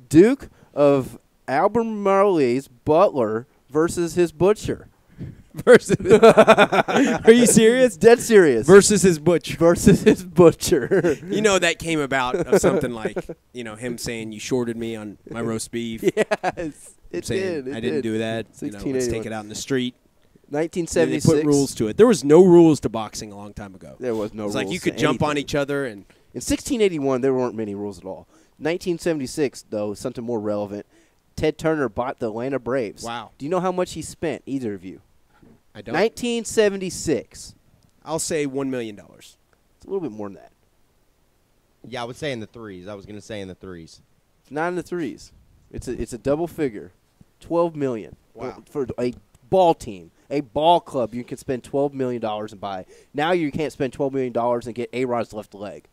Duke of Albemarle's Butler versus his butcher. Versus. Are you serious? Dead serious. Versus his butcher. Versus his butcher. You know that came about of something like, him saying you shorted me on my roast beef. Yes, it saying did. I didn't do that. Let's take it out in the street. 1976. They put rules to it. There was no rules to boxing a long time ago. There was no rules. It was like you could jump on each other. And in 1681, there weren't many rules at all. 1976, though, something more relevant. Ted Turner bought the Atlanta Braves. Wow. Do you know how much he spent, either of you? I don't. 1976. I'll say $1 million. It's a little bit more than that. Yeah, I would say in the threes. I was going to say in the threes. It's not in the threes. It's a double figure. $12 million. Wow. For a ball team, a ball club, you can spend $12 million and buy. Now you can't spend $12 million and get A-Rod's left leg.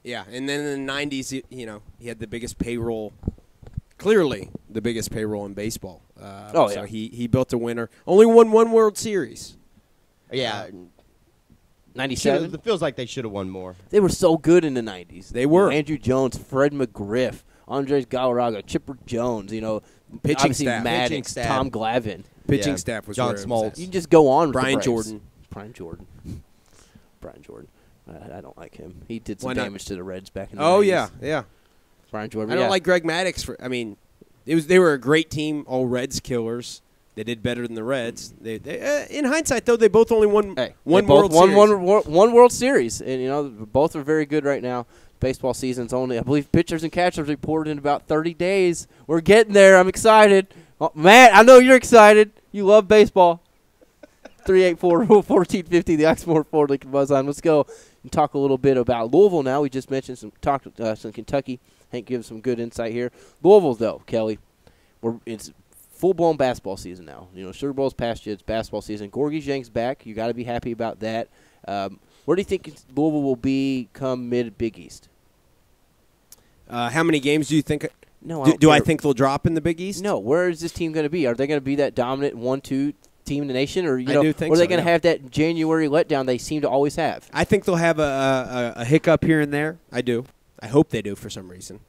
Yeah, and then in the 90s, he had the biggest payroll, clearly the biggest payroll in baseball. So he built a winner. Only won one World Series. Yeah. 97? It feels like they should have won more. They were so good in the 90s. They were. Andrew Jones, Fred McGriff, Andres Galarraga, Chipper Jones, pitching staff. Maddox, Tom Glavine. Pitching staff was John where it was Smoltz. at. You can just go on with Brian the Braves. Jordan. Brian Jordan. I don't like him. He did Why some not? damage to the Reds back in the 90s. Oh, yeah. Brian Jordan. I don't like Greg Maddox. They were a great team, all Reds killers. They did better than the Reds. In hindsight, though, they both only won one World Series. One World Series. And, both are very good right now. Baseball season's only, I believe, pitchers and catchers reported in about 30 days. We're getting there. I'm excited. Oh, Matt, I know you're excited. You love baseball. 384-1450, the Oxmoor Ford Lincoln Buzz Line. Let's go and talk a little bit about Louisville now. We just mentioned some Kentucky. Hank gives some good insight here. Louisville, though, Kelly, it's full-blown basketball season now. Sugar Bowl's past you. It's basketball season. Gorgie Zhang's back. You got to be happy about that. Where do you think Louisville will be come mid-Big East? How many games do you think? No, do I think they'll drop in the Big East? No. Where is this team going to be? Are they going to be that dominant 1-2 team in the nation, or I do think or are they so, going to have that January letdown they seem to always have? I think they'll have a hiccup here and there. I do. I hope they do for some reason.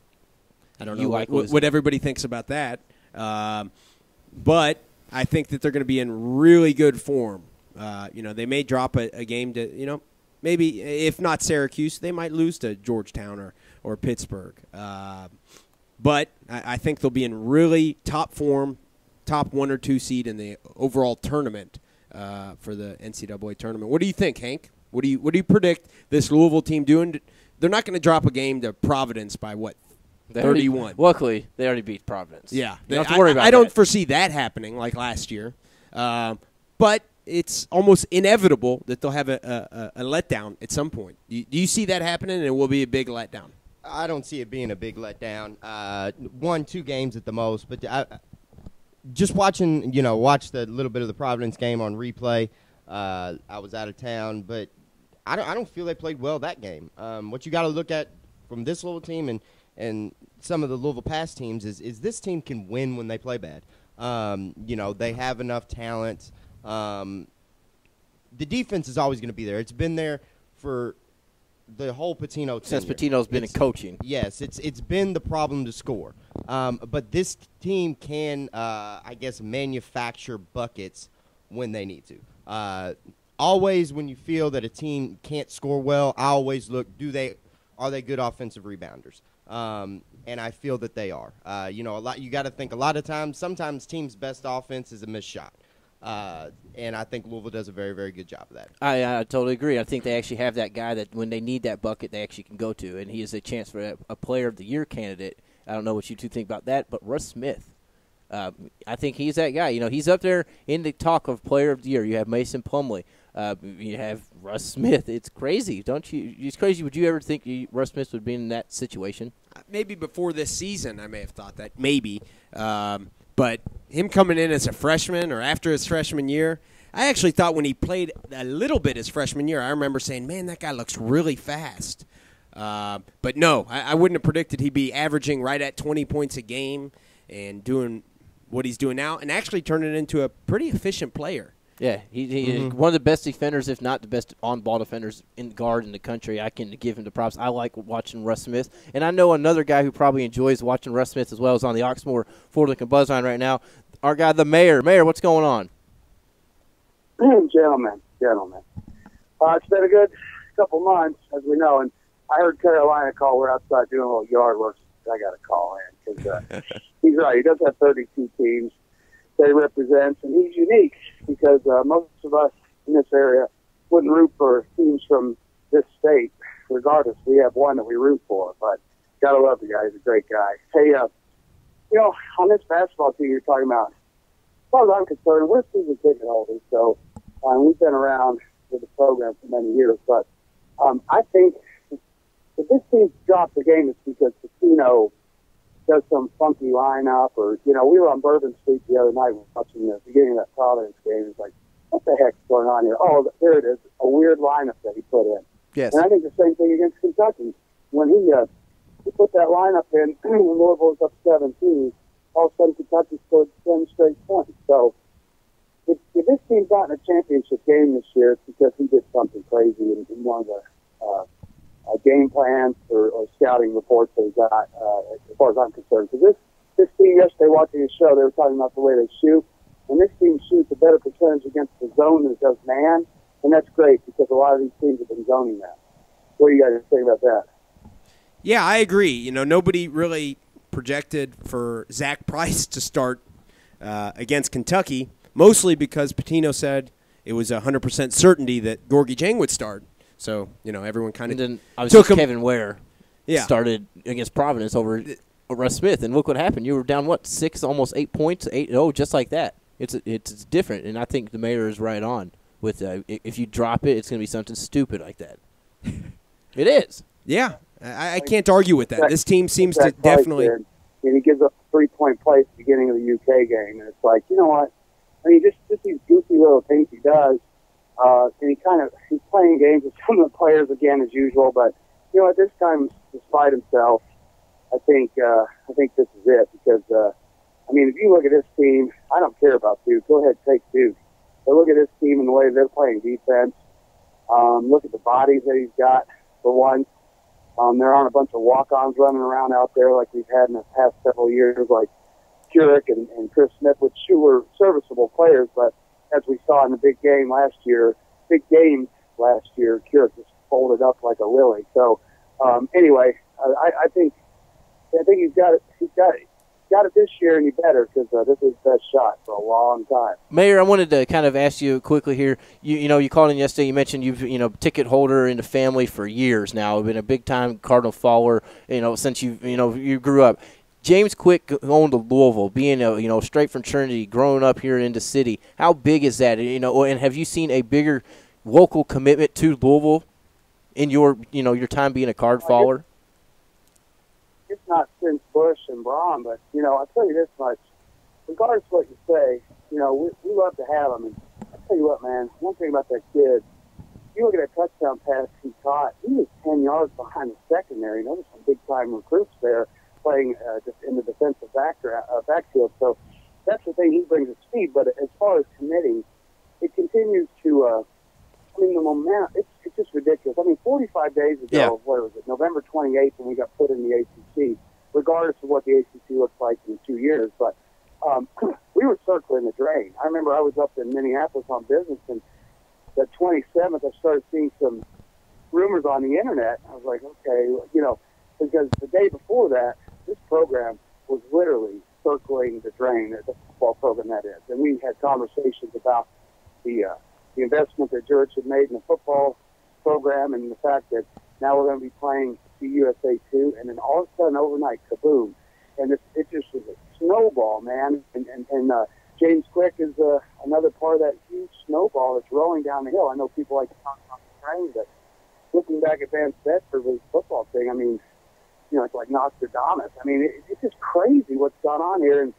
I don't know what everybody thinks about that. But I think that they're going to be in really good form. They may drop a game to, maybe if not Syracuse, they might lose to Georgetown or Pittsburgh. But I think they'll be in really top form, top 1 or 2 seed in the overall tournament for the NCAA tournament. What do you think, Hank? What do you predict this Louisville team doing? They're not going to drop a game to Providence by what? 31. Luckily, they already beat Providence. Yeah. You don't have to worry about that. I don't foresee that happening like last year. But it's almost inevitable that they'll have a letdown at some point. Do you see that happening, and it will be a big letdown? I don't see it being a big letdown. 1-2 games at the most. But just watching, watch the little bit of the Providence game on replay. I was out of town, but I don't feel they played well that game. What you got to look at from this Louisville team and some of the Louisville past teams is this team can win when they play bad. They have enough talent. The defense is always going to be there. It's been there for the whole Pitino tenure. Since Pitino's been in coaching. Yes, it's been the problem to score. But this team can, manufacture buckets when they need to. Always when you feel that a team can't score well, I always look, are they good offensive rebounders? And I feel that they are. You got to think a lot of times, sometimes teams' best offense is a missed shot. And I think Louisville does a very, very good job of that. I totally agree. I think they actually have that guy that when they need that bucket, they actually can go to, and he is a chance for a Player of the Year candidate. I don't know what you two think about that, but Russ Smith, I think he's that guy. He's up there in the talk of Player of the Year. You have Mason Plumlee. You have Russ Smith. It's crazy, don't you? It's crazy. Would you ever think Russ Smith would be in that situation? Maybe before this season, I may have thought that. Maybe. But him coming in as a freshman or after his freshman year, I actually thought when he played a little bit his freshman year, I remember saying, man, that guy looks really fast. But no, I wouldn't have predicted he'd be averaging right at 20 points a game and doing what he's doing now and actually turning it into a pretty efficient player. Yeah, he's one of the best defenders, if not the best on-ball defenders in guard in the country. I can give him the props. I like watching Russ Smith. And I know another guy who probably enjoys watching Russ Smith as well is on the Oxmoor Ford Lincoln Buzzline right now. Our guy, the mayor. Mayor, what's going on? Gentlemen. It's been a good couple months, as we know, and I heard Carolina call. We're outside doing a little yard work. I got to call in because he's right. He does have 32 teams that he represents, and he's unique because most of us in this area wouldn't root for teams from this state. Regardless, we have one that we root for, but gotta love the guy. He's a great guy. Hey, on this basketball team you're talking about, as far as I'm concerned, we're season ticket holders, so we've been around with the program for many years, but I think if this team drops the game, it's because Casino does some funky lineup, or we were on Bourbon Street the other night watching the beginning of that Providence game. It's like, what the heck's going on here? Oh, there it is, a weird lineup that he put in. Yes. And I think the same thing against Kentucky. When he put that lineup in, when Louisville was up 17, all of a sudden Kentucky scored 10 straight points. So if this team's not in a championship game this year, it's because he did something crazy in one of the game plans or scouting reports that he got, as far as I'm concerned. Because this team yesterday, watching the show, they were talking about the way they shoot, and this team shoots a better percentage against the zone than it does man, and that's great because a lot of these teams have been zoning that. What do you guys think about that? Yeah, I agree. Nobody really projected for Zach Price to start against Kentucky, mostly because Pitino said it was 100% certainty that Gorgie Jang would start. So, everyone kind of then obviously Kevin Ware started against Providence over Russ Smith, and look what happened. You were down, 6, almost 8 points, 8-0, just like that. It's different, and I think the mayor is right on with if you drop it, it's going to be something stupid like that. It is. Yeah, I can't argue with that. This team seems to definitely. And he gives up a 3-point play at the beginning of the UK game, and it's like, you know what? I mean, just these goofy little things he does. And he's playing games with some of the players again as usual, but at this time, despite himself, I think this is it because if you look at this team, I don't care about Duke. Go ahead, take Duke. But look at this team and the way they're playing defense. Look at the bodies that he's got. For one, there aren't a bunch of walk-ons running around out there like we've had in the past several years, like Keurig and Chris Smith, which were serviceable players, but as we saw in the big game last year, Keurig just folded up like a lily. So, anyway, I think he's got it. He's got it this year, and he better because this is his best shot for a long time. Mayor, I wanted to kind of ask you quickly here. You called in yesterday. You mentioned you've ticket holder in the family for years now. You've been a big time Cardinal follower. Since you grew up. James Quick going to Louisville, being straight from Trinity, growing up here in the city. How big is that? And have you seen a bigger local commitment to Louisville in your time being a Card follower? It's not since Bush and Braun, but I'll tell you this much: regardless of what you say, we love to have him. And I'll tell you what, man. One thing about that kid, you look at that touchdown pass he caught. He was 10 yards behind the secondary. There's some big time recruits there playing just in the defensive backfield. So that's the thing, he brings at speed. But as far as committing, it continues to, the momentum, it's just ridiculous. 45 days ago, what was it, November 28th, when we got put in the ACC, regardless of what the ACC looks like in 2 years, but we were circling the drain. I remember I was up in Minneapolis on business, and the 27th, I started seeing some rumors on the internet. I was like, okay, you know, because the day before that, this program was literally circling the drain, the football program that is. And we had conversations about the investment that George had made in the football program and the fact that now we're going to be playing the USA 2, and then all of a sudden, overnight, kaboom. And it just was a snowball, man. And James Quick is another part of that huge snowball that's rolling down the hill. I know people like to talk about the train, but looking back at Vance Bedford with his football thing, I mean, you know, it's like Nostradamus. I mean, it's just crazy what's gone on here. And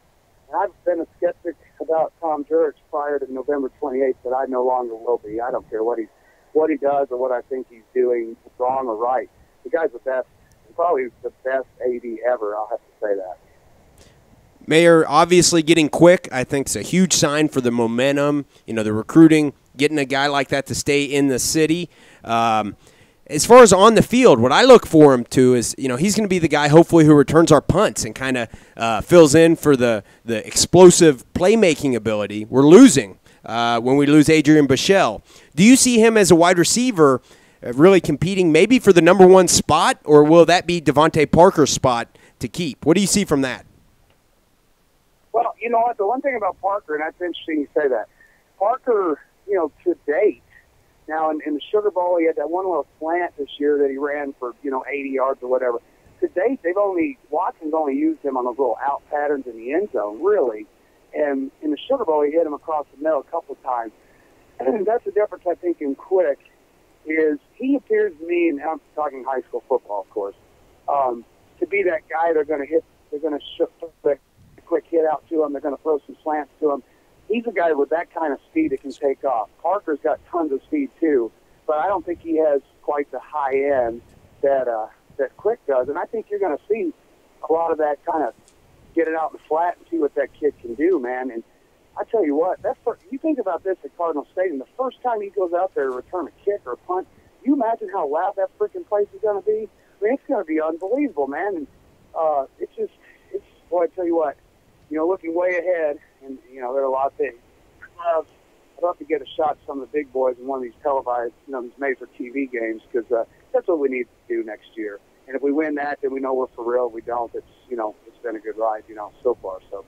I've been a skeptic about Tom Jurich prior to November 28th, but I no longer will be. I don't care what he does or what I think he's doing, wrong or right. The guy's the best, probably the best AD ever. I'll have to say that. Mayor, obviously getting Quick, I think, is a huge sign for the momentum. You know, the recruiting, getting a guy like that to stay in the city. As far as on the field, what I look for him to is, you know, he's going to be the guy hopefully who returns our punts and kind of fills in for the explosive playmaking ability we're losing when we lose Adrian Bichelle. Do you see him as a wide receiver really competing maybe for the number one spot, or will that be Devontae Parker's spot to keep? What do you see from that? Well, you know what? The one thing about Parker, and that's interesting you say that, Parker, you know, to date, now in the Sugar Bowl, he had that one little slant this year that he ran for, you know, 80 yards or whatever. To date, Watson's only used him on those little out patterns in the end zone, really. And in the Sugar Bowl, he hit him across the middle a couple of times. And that's the difference, I think, in Quick, is he appears to me, and I'm talking high school football, of course, to be that guy they're going to shoot the quick hit out to him. They're going to throw some slants to him. He's a guy with that kind of speed that can take off. Parker's got tons of speed too, but I don't think he has quite the high end that Quick does. And I think you're going to see a lot of that kind of get it out in the flat and see what that kid can do, man. And I tell you what, you think about this at Cardinal Stadium. The first time he goes out there to return a kick or a punt, you imagine how loud that freaking place is going to be? I mean, it's going to be unbelievable, man. And boy, I tell you what, you know, looking way ahead, and, you know, there are a lot of things. I'd love to get a shot at some of the big boys in one of these televised, you know, these made-for-TV games, because that's what we need to do next year. And if we win that, then we know we're for real. If we don't, it's been a good ride, you know, so far. So.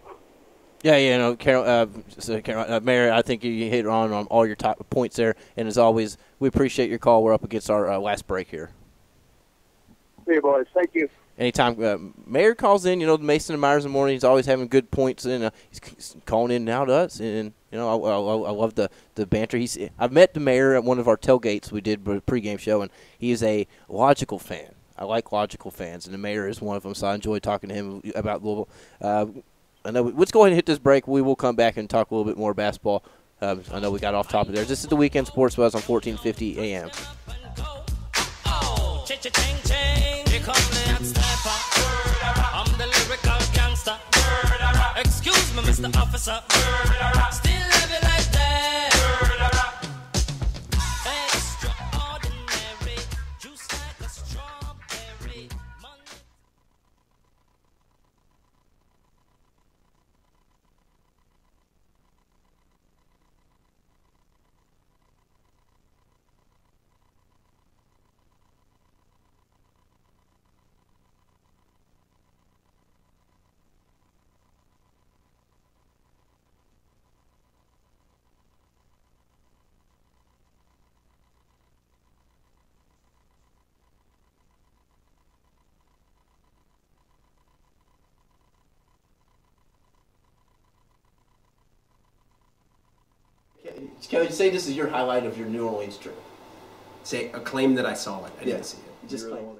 Yeah, you know, Carol, Mayor, I think you hit on all your top points there. And as always, we appreciate your call. We're up against our last break here. See you, boys. Thank you. Anytime Mayor calls in, you know, Mason and Myers in the morning, he's always having good points, and he's calling in now to us. And, you know, I love the banter. I've met the Mayor at one of our tailgates we did a pregame show, and he is a logical fan. I like logical fans, and the Mayor is one of them, so I enjoy talking to him about Louisville. I know. Let's go ahead and hit this break. We will come back and talk a little bit more basketball. I know we got off topic there. This is the Weekend Sports Buzz on 1450 AM. I'm the lyrical gangster. Excuse me, Mr. Officer. Still love you like that. Extraordinary, juice like a strawberry. Can you say this is your highlight of your New Orleans trip? Say a claim that I saw it. I didn't see it. Just claim.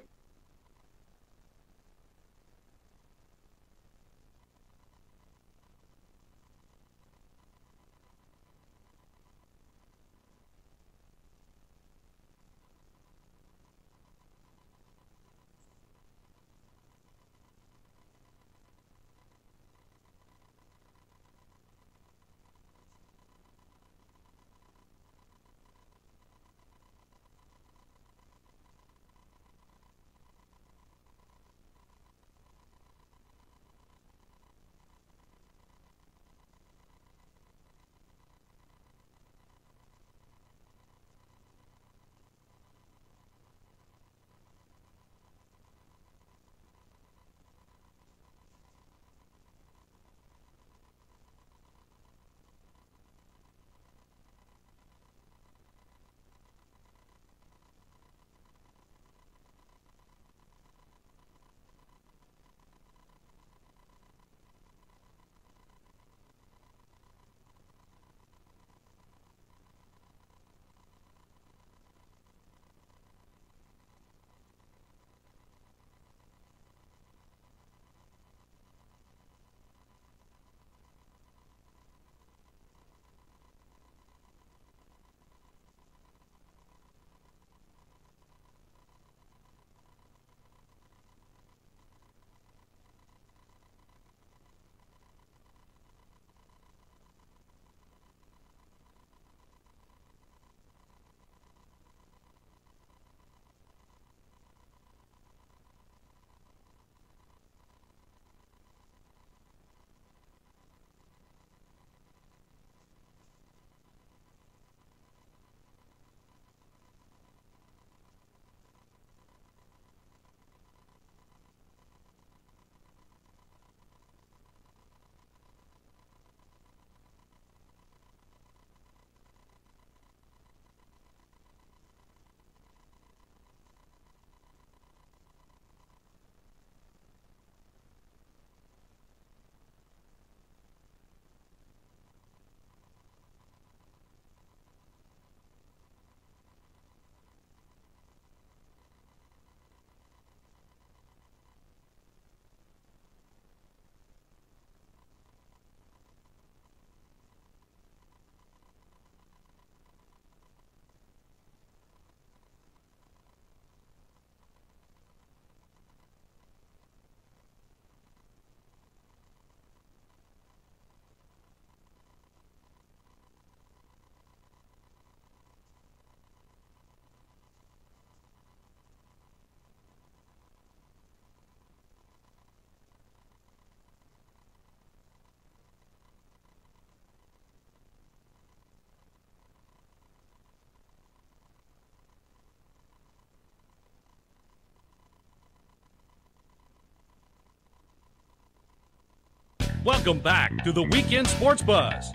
Welcome back to the Weekend Sports Buzz.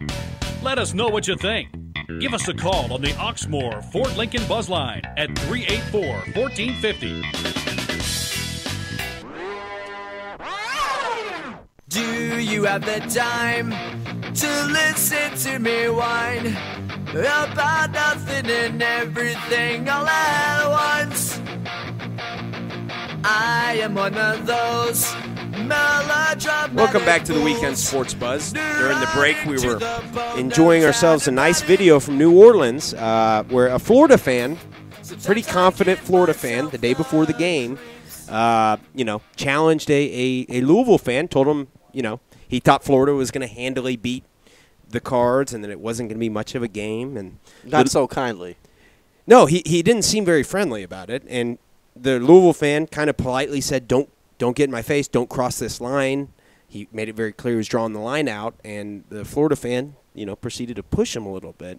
Let us know what you think. Give us a call on the Oxmoor Ford Lincoln Buzz Line at 384-1450. Do you have the time to listen to me whine about nothing and everything all at once? I am one of those melodramatic Welcome back to the Weekend Sports Buzz. During the break, we were enjoying ourselves a nice video from New Orleans where a Florida fan, pretty confident Florida fan, the day before the game, challenged a Louisville fan, told him, he thought Florida was going to handily beat the Cards and that it wasn't going to be much of a game. And Not so kindly. No, he didn't seem very friendly about it. And the Louisville fan kind of politely said, don't get in my face, don't cross this line. He made it very clear he was drawing the line out, and the Florida fan, proceeded to push him a little bit.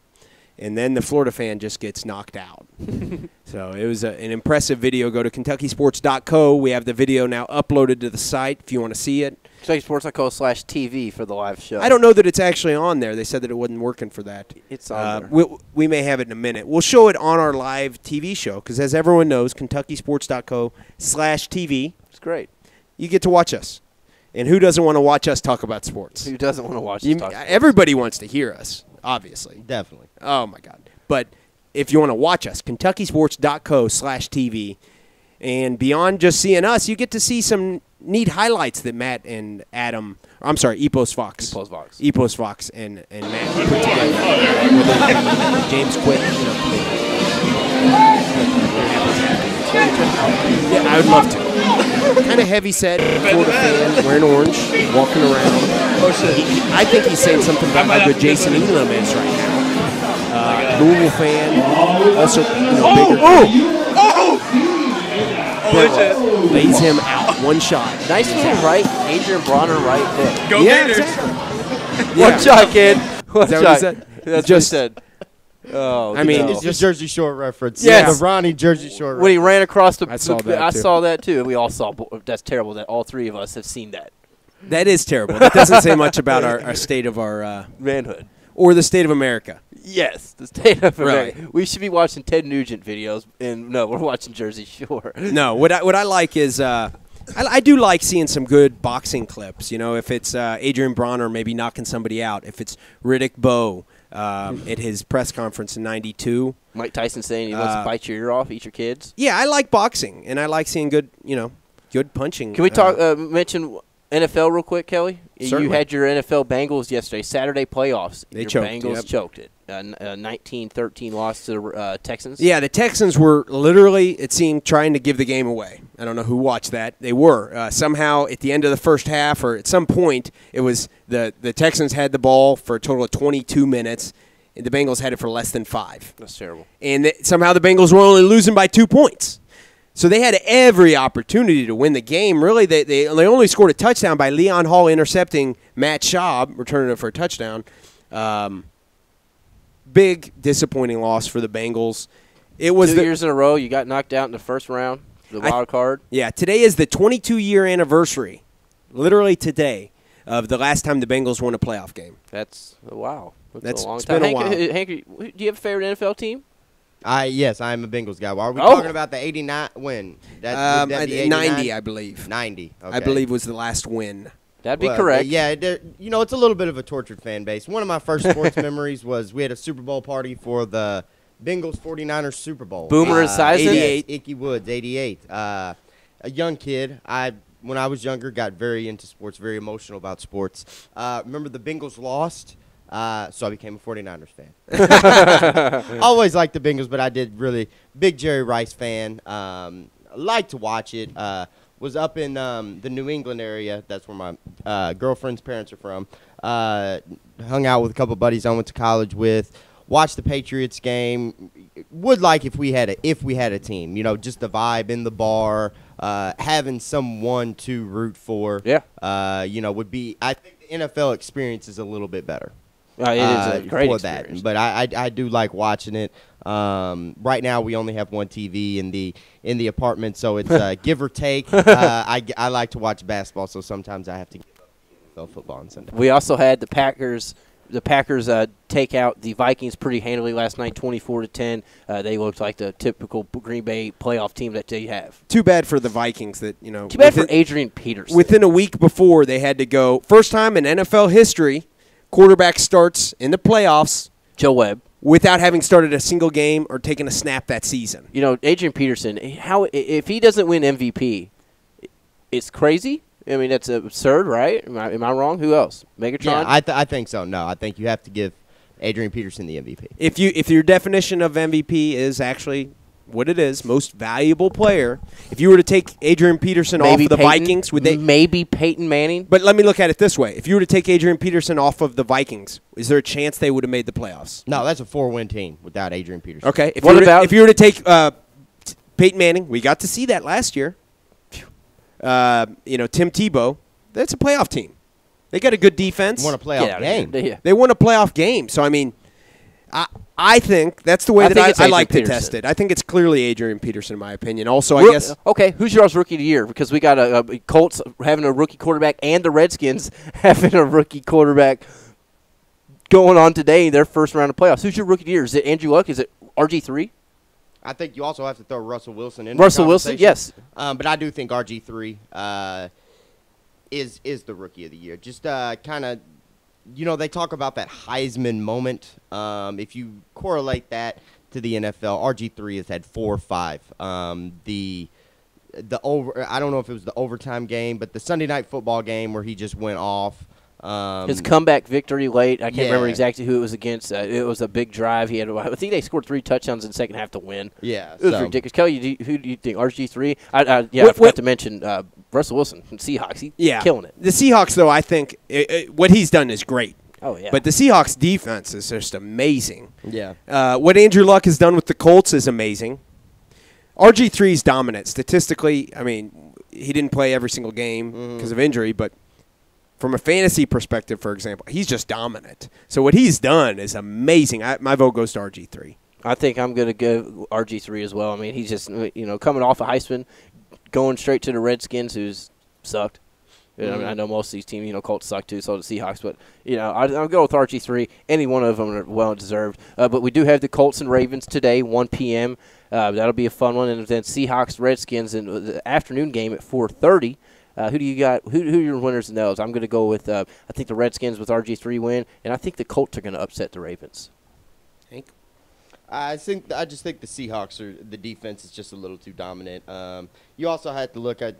And then the Florida fan just gets knocked out. So it was an impressive video. Go to KentuckySports.co. We have the video now uploaded to the site if you want to see it. KentuckySports.co/TV for the live show. I don't know that it's actually on there. They said that it wasn't working for that. It's on there. We may have it in a minute. We'll show it on our live TV show because, as everyone knows, KentuckySports.co/TV. It's great. You get to watch us. And who doesn't want to watch us talk about sports? Who doesn't want to watch us talk? Everybody wants to hear us, obviously. Definitely. Oh, my God. But if you want to watch us, KentuckySports.co/TV. And beyond just seeing us, you get to see some neat highlights that Matt and Adam, I'm sorry, Epos Fox and Matt put together. James Quick, Yeah, I would love to. Kind of heavy set, Florida fan, wearing orange, walking around. I think he's saying something about how good Jason Elam is right now. Louisville fan, also bigger. Lays him out, one shot. Nice little right, Adrian Bronner right hook. Go Yeah, Gators. exactly. One shot, kid. One Is that shot. what he said? That's Just- what he said. Oh, I mean, no. It's just Jersey Shore reference. Yes. Yeah, the Ronnie Jersey Shore when he reference. ran across the, I saw that, I too. saw that too. We all saw. That's terrible. That all three of us have seen that. That is terrible. That doesn't say much about our state of our Manhood. or the state of America. Yes, the state of Right. America. We should be watching Ted Nugent videos, and no, we're watching Jersey Shore. No, what I like is I do like seeing some good boxing clips. If it's Adrian Bronner maybe knocking somebody out, if it's Riddick Bowe at his press conference in '92. Mike Tyson saying he wants to bite your ear off, eat your kids. Yeah, I like boxing, and I like seeing good punching. Can we talk? Mention NFL real quick, Kelly? Certainly. You had your NFL Bengals yesterday, Saturday playoffs. They your choked, Bengals yep. choked it. 19-13 loss to the Texans. Yeah, the Texans were literally, it seemed, trying to give the game away. I don't know who watched that. They were. Somehow, at the end of the first half, or at some point, it was the Texans had the ball for a total of 22 minutes, and the Bengals had it for less than 5. That's terrible. And somehow the Bengals were only losing by 2 points. So they had every opportunity to win the game. Really, they only scored a touchdown by Leon Hall intercepting Matt Schaub, returning it for a touchdown. Big disappointing loss for the Bengals. It was 2 years in a row, you got knocked out in the first round, the wild card. Yeah, today is the 22-year anniversary, literally today, of the last time the Bengals won a playoff game. That's wow. That's a long it's time. been a while. Hank, do you have a favorite NFL team? Yes, I'm a Bengals guy. Are we Oh. talking about the 89 win? Would that be 89? 90, I believe. 90. Okay. I believe was the last win. That'd be Well, correct. Yeah, it's a little bit of a tortured fan base. One of my first sports memories was we had a Super Bowl party for the Bengals 49ers Super Bowl. Boomer Esiason? 88. Icky Woods, 88. A young kid. When I was younger, got very into sports, very emotional about sports. Remember the Bengals lost, so I became a 49ers fan. Always liked the Bengals, but I did really big Jerry Rice fan. Like to watch it. Was up in the New England area. That's where my girlfriend's parents are from. Hung out with a couple buddies I went to college with. Watched the Patriots game. Would like if we had a team. Just the vibe in the bar. Having someone to root for. Yeah. Would be. I think the NFL experience is a little bit better. It is a great for experience. that. But I do like watching it. Right now we only have one TV in the apartment, so it's give or take. I like to watch basketball, so sometimes I have to give up NFL football on Sunday. We also had the Packers. The Packers take out the Vikings pretty handily last night, 24-10. They looked like the typical Green Bay playoff team that they have. Too bad for the Vikings that, Too bad for Adrian Peterson. Within a week before, they had to go. First time in NFL history, quarterback starts in the playoffs. Joe Webb. Without having started a single game or taken a snap that season. Adrian Peterson, if he doesn't win MVP, it's crazy. I mean, that's absurd, right? Am I wrong? Who else? Megatron? Yeah, I think so. No, I think you have to give Adrian Peterson the MVP. If your definition of MVP is actually what it is, most valuable player, if you were to take Adrian Peterson off of the Vikings, would they maybe Peyton Manning? But let me look at it this way: if you were to take Adrian Peterson off of the Vikings, is there a chance they would have made the playoffs? No, that's a 4-win team without Adrian Peterson. Okay. If you were to take Peyton Manning, we got to see that last year. Tim Tebow, that's a playoff team. They got a good defense. Won a playoff game. They won a playoff game. So, I mean, I think that's the way that I like to test it. I think it's clearly Adrian Peterson, in my opinion. Also, I guess. Okay, who's your rookie of the year? Because we got a Colts having a rookie quarterback and the Redskins having a rookie quarterback going on today in their first round of playoffs. Who's your rookie of the year? Is it Andrew Luck? Is it RG3? I think you also have to throw Russell Wilson in. Russell Wilson, yes. But I do think RG3 is the rookie of the year. Just kind of, they talk about that Heisman moment. If you correlate that to the NFL, RG3 has had 4 or 5. The I don't know if it was the overtime game, but the Sunday Night Football game where he just went off. His comeback victory late. I can't remember exactly who it was against. It was a big drive. I think they scored 3 touchdowns in the second half to win. Yeah, it was ridiculous. Kelly, who do you think? RG3? I forgot to mention Russell Wilson from Seahawks. He's killing it. The Seahawks, though, I think what he's done is great. Oh yeah. But the Seahawks defense is just amazing. Yeah. What Andrew Luck has done with the Colts is amazing. RG3 is dominant statistically. I mean, he didn't play every single game because of injury, but from a fantasy perspective, for example, he's just dominant. So what he's done is amazing. My vote goes to RG3. I think I'm going to go RG3 as well. I mean, he's just, coming off a Heisman, going straight to the Redskins, who's sucked. I mean, I know most of these teams, Colts suck too, so do the Seahawks. But, I'll go with RG3. Any one of them are well-deserved. But we do have the Colts and Ravens today, 1 p.m. That'll be a fun one. And then Seahawks, Redskins in the afternoon game at 4:30. Who do you got? Who are your winners in those? I'm going to go with I think the Redskins with RG3 win, and I think the Colts are going to upset the Ravens. Hank? I just think the Seahawks the defense is just a little too dominant. You also have to look at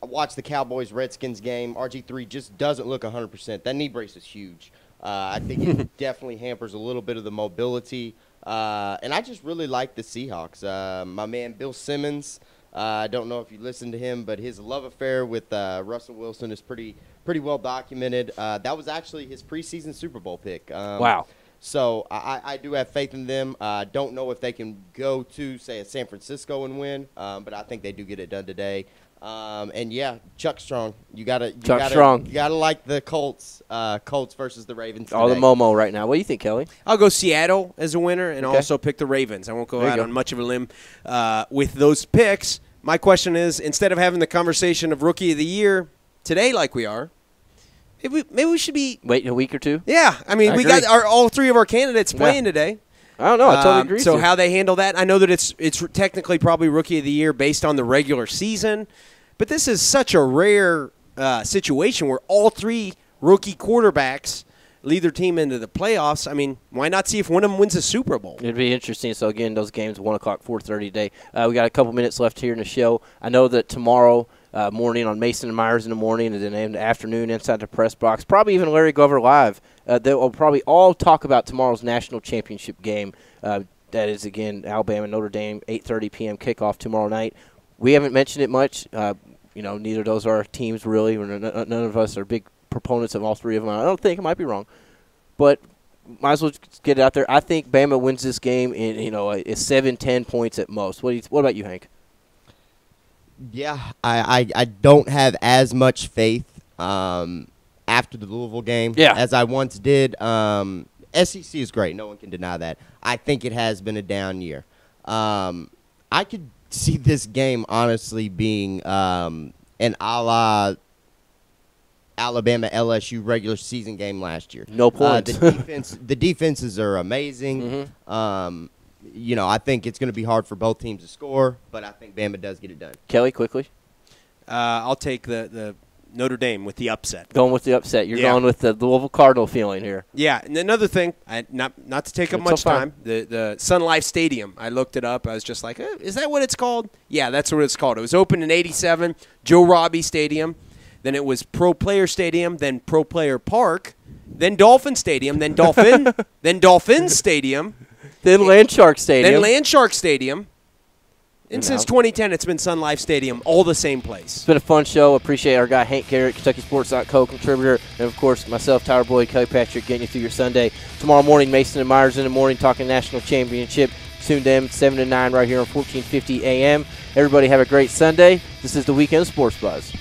watch the Cowboys-Redskins game. RG3 just doesn't look 100%. That knee brace is huge. I think it definitely hampers a little bit of the mobility. And I just really like the Seahawks. My man Bill Simmons. I don't know if you listened to him, but his love affair with Russell Wilson is pretty well documented. That was actually his preseason Super Bowl pick. Wow. So I do have faith in them. I don't know if they can go to, say, a San Francisco and win, but I think they do get it done today. And yeah, Chuck Strong. You gotta like the Colts. Colts versus the Ravens today. All the Momo right now. What do you think, Kelly? I'll go Seattle as a winner and also pick the Ravens. I won't go out on much of a limb with those picks. My question is, instead of having the conversation of Rookie of the Year today like we are, maybe we should be waiting a week or two. Yeah, I mean, we got all 3 of our candidates playing today. I don't know. I totally agree. So how they handle that, I know that it's technically probably Rookie of the Year based on the regular season, but this is such a rare situation where all 3 rookie quarterbacks lead their team into the playoffs. I mean, why not see if one of them wins a Super Bowl? It'd be interesting. So, again, those games, 1 o'clock, 4:30 today. We got a couple minutes left here in the show. I know that tomorrow morning on Mason and Myers in the morning and then in the afternoon inside the press box, probably even Larry Glover Live, they will probably all talk about tomorrow's national championship game. That is, again, Alabama, Notre Dame, 8:30 p.m. kickoff tomorrow night. We haven't mentioned it much. Neither of those are our teams, really. None of us are big proponents of all 3 of them. I don't think. I might be wrong. But might as well get it out there. I think Bama wins this game in, it's 7-10 points at most. What about you, Hank? Yeah, I don't have as much faith after the Louisville game as I once did. SEC is great. No one can deny that. I think it has been a down year. I could see this game honestly being an a la Alabama LSU regular season game last year. No points. The defenses are amazing. I think it's going to be hard for both teams to score, but I think Bama does get it done. Kelly, quickly. I'll take the Notre Dame with the upset. Going with the upset. You're going with the Louisville Cardinal feeling here. Yeah, and another thing, not to take up much time, the Sun Life Stadium, I looked it up. I was just like, is that what it's called? Yeah, that's what it's called. It was opened in '87, Joe Robbie Stadium. Then it was Pro Player Stadium, then Pro Player Park, then Dolphin Stadium, then Dolphin Stadium. Then Landshark Stadium. Then Landshark Stadium. And since 2010, it's been Sun Life Stadium, all the same place. It's been a fun show. Appreciate our guy Hank Garrett, KentuckySports.co contributor, and, of course, myself, Tyler Boyd, Kelly Patrick, getting you through your Sunday. Tomorrow morning, Mason and Myers in the morning talking national championship. Tune in 7 to 9 right here on 1450 AM. Everybody have a great Sunday. This is the Weekend Sports Buzz.